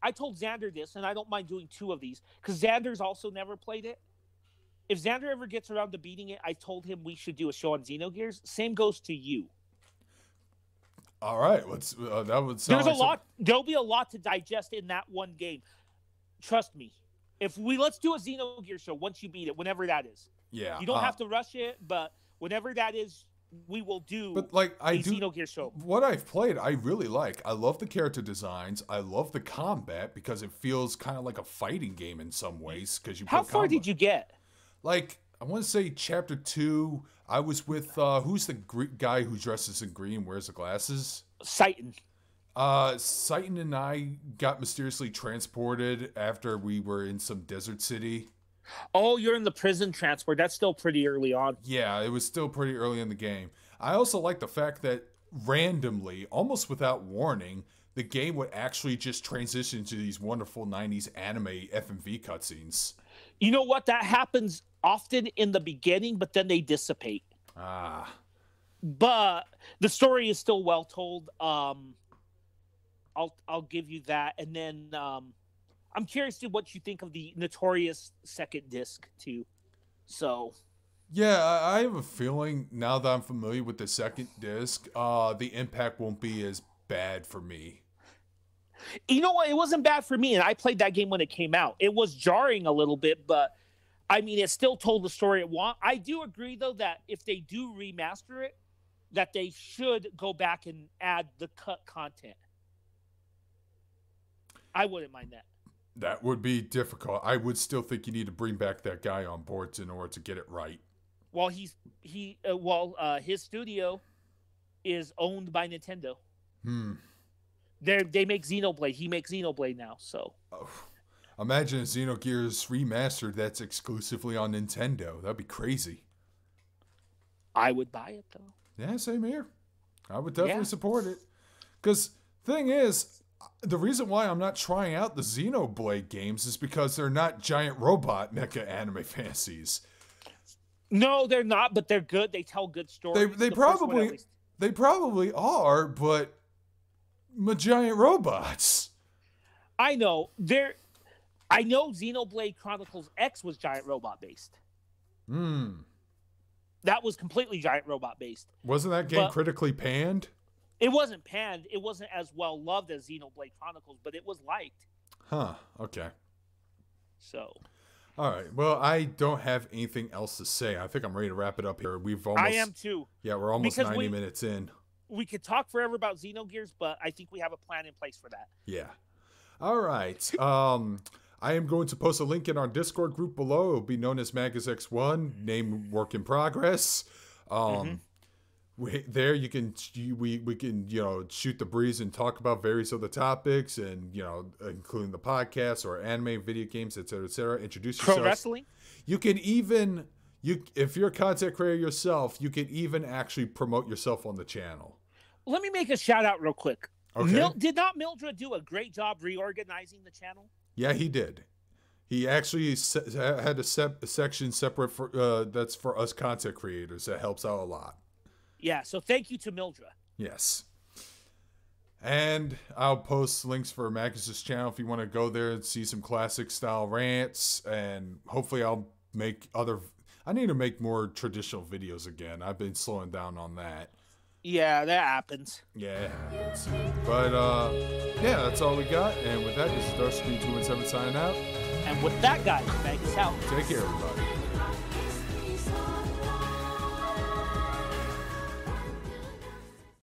I told Xander this, and I don't mind doing 2 of these because Xander's also never played it. If Xander ever gets around to beating it, I told him we should do a show on Xenogears. Same goes to you. All right, let's. That would sound. There's a lot. There'll be a lot to digest in that one game. Trust me. Let's do a Xenogears show once you beat it, whenever that is. Yeah. You don't have to rush it, but whenever that is, we will do. But like a Xenogears show. What I've played, I really like. I love the character designs. I love the combat because it feels kind of like a fighting game in some ways. Because How far did you get? Like, I want to say chapter 2, I was with, who's the guy who dresses in green, wears the glasses? Seitan. Seitan and I got mysteriously transported after we were in some desert city. Oh, you're in the prison transport. That's still pretty early on. Yeah, it was still pretty early in the game. I also like the fact that randomly, almost without warning, the game would actually just transition to these wonderful 90s anime FMV cutscenes. You know what? That happens often in the beginning, but then they dissipate. But the story is still well told. I'll give you that. And then I'm curious to what you think of the notorious second disc too. So yeah, I have a feeling now that I'm familiar with the second disc, the impact won't be as bad for me. You know what? It wasn't bad for me, and I played that game when it came out. It was jarring a little bit, but I mean, it still told the story it want. I do agree, though, that if they do remaster it, that they should go back and add the cut content. I wouldn't mind that. That would be difficult. I would still think you need to bring back that guy on board in order to get it right. Well, his studio is owned by Nintendo. They make Xenoblade. He makes Xenoblade now, so. Oh, imagine a Xenogears remastered that's exclusively on Nintendo. That'd be crazy. I would buy it, though. Yeah, same here. I would definitely support it. Because thing is, the reason why I'm not trying out the Xenoblade games is because they're not giant robot mecha anime fantasies. No, they're not, but they're good. They tell good stories. They probably are, but giant robots. I know. I know Xenoblade Chronicles X was giant robot based. That was completely giant robot based. Wasn't that game critically panned? It wasn't panned. It wasn't as well loved as Xenoblade Chronicles, but it was liked. Huh. Okay. So. All right. Well, I don't have anything else to say. I think I'm ready to wrap it up here. I am too. Yeah, we're almost 90 minutes in. We could talk forever about Xenogears, but I think we have a plan in place for that. Yeah. All right. I am going to post a link in our Discord group below. It'll be known as Magus X1, name work in progress. There we can shoot the breeze and talk about various other topics, and including the podcast or anime, video games, etc., etc. Introduce yourself. Pro wrestling. You can even if you're a content creator yourself, you can even actually promote yourself on the channel. Let me make a shout out real quick. Okay. Did not Mildred do a great job reorganizing the channel? Yeah, he did. He actually had a section separate for that's for us content creators. That helps out a lot. Yeah, so thank you to Mildred. Yes. And I'll post links for Magus's channel if you want to go there and see some classic style rants. And hopefully I'll make I need to make more traditional videos again. I've been slowing down on that. Yeah, that happens. Yeah, it happens. But, yeah, that's all we got. And with that, this is Darkscream 217 signing out. And with that, guys, thank us out. Take care, everybody.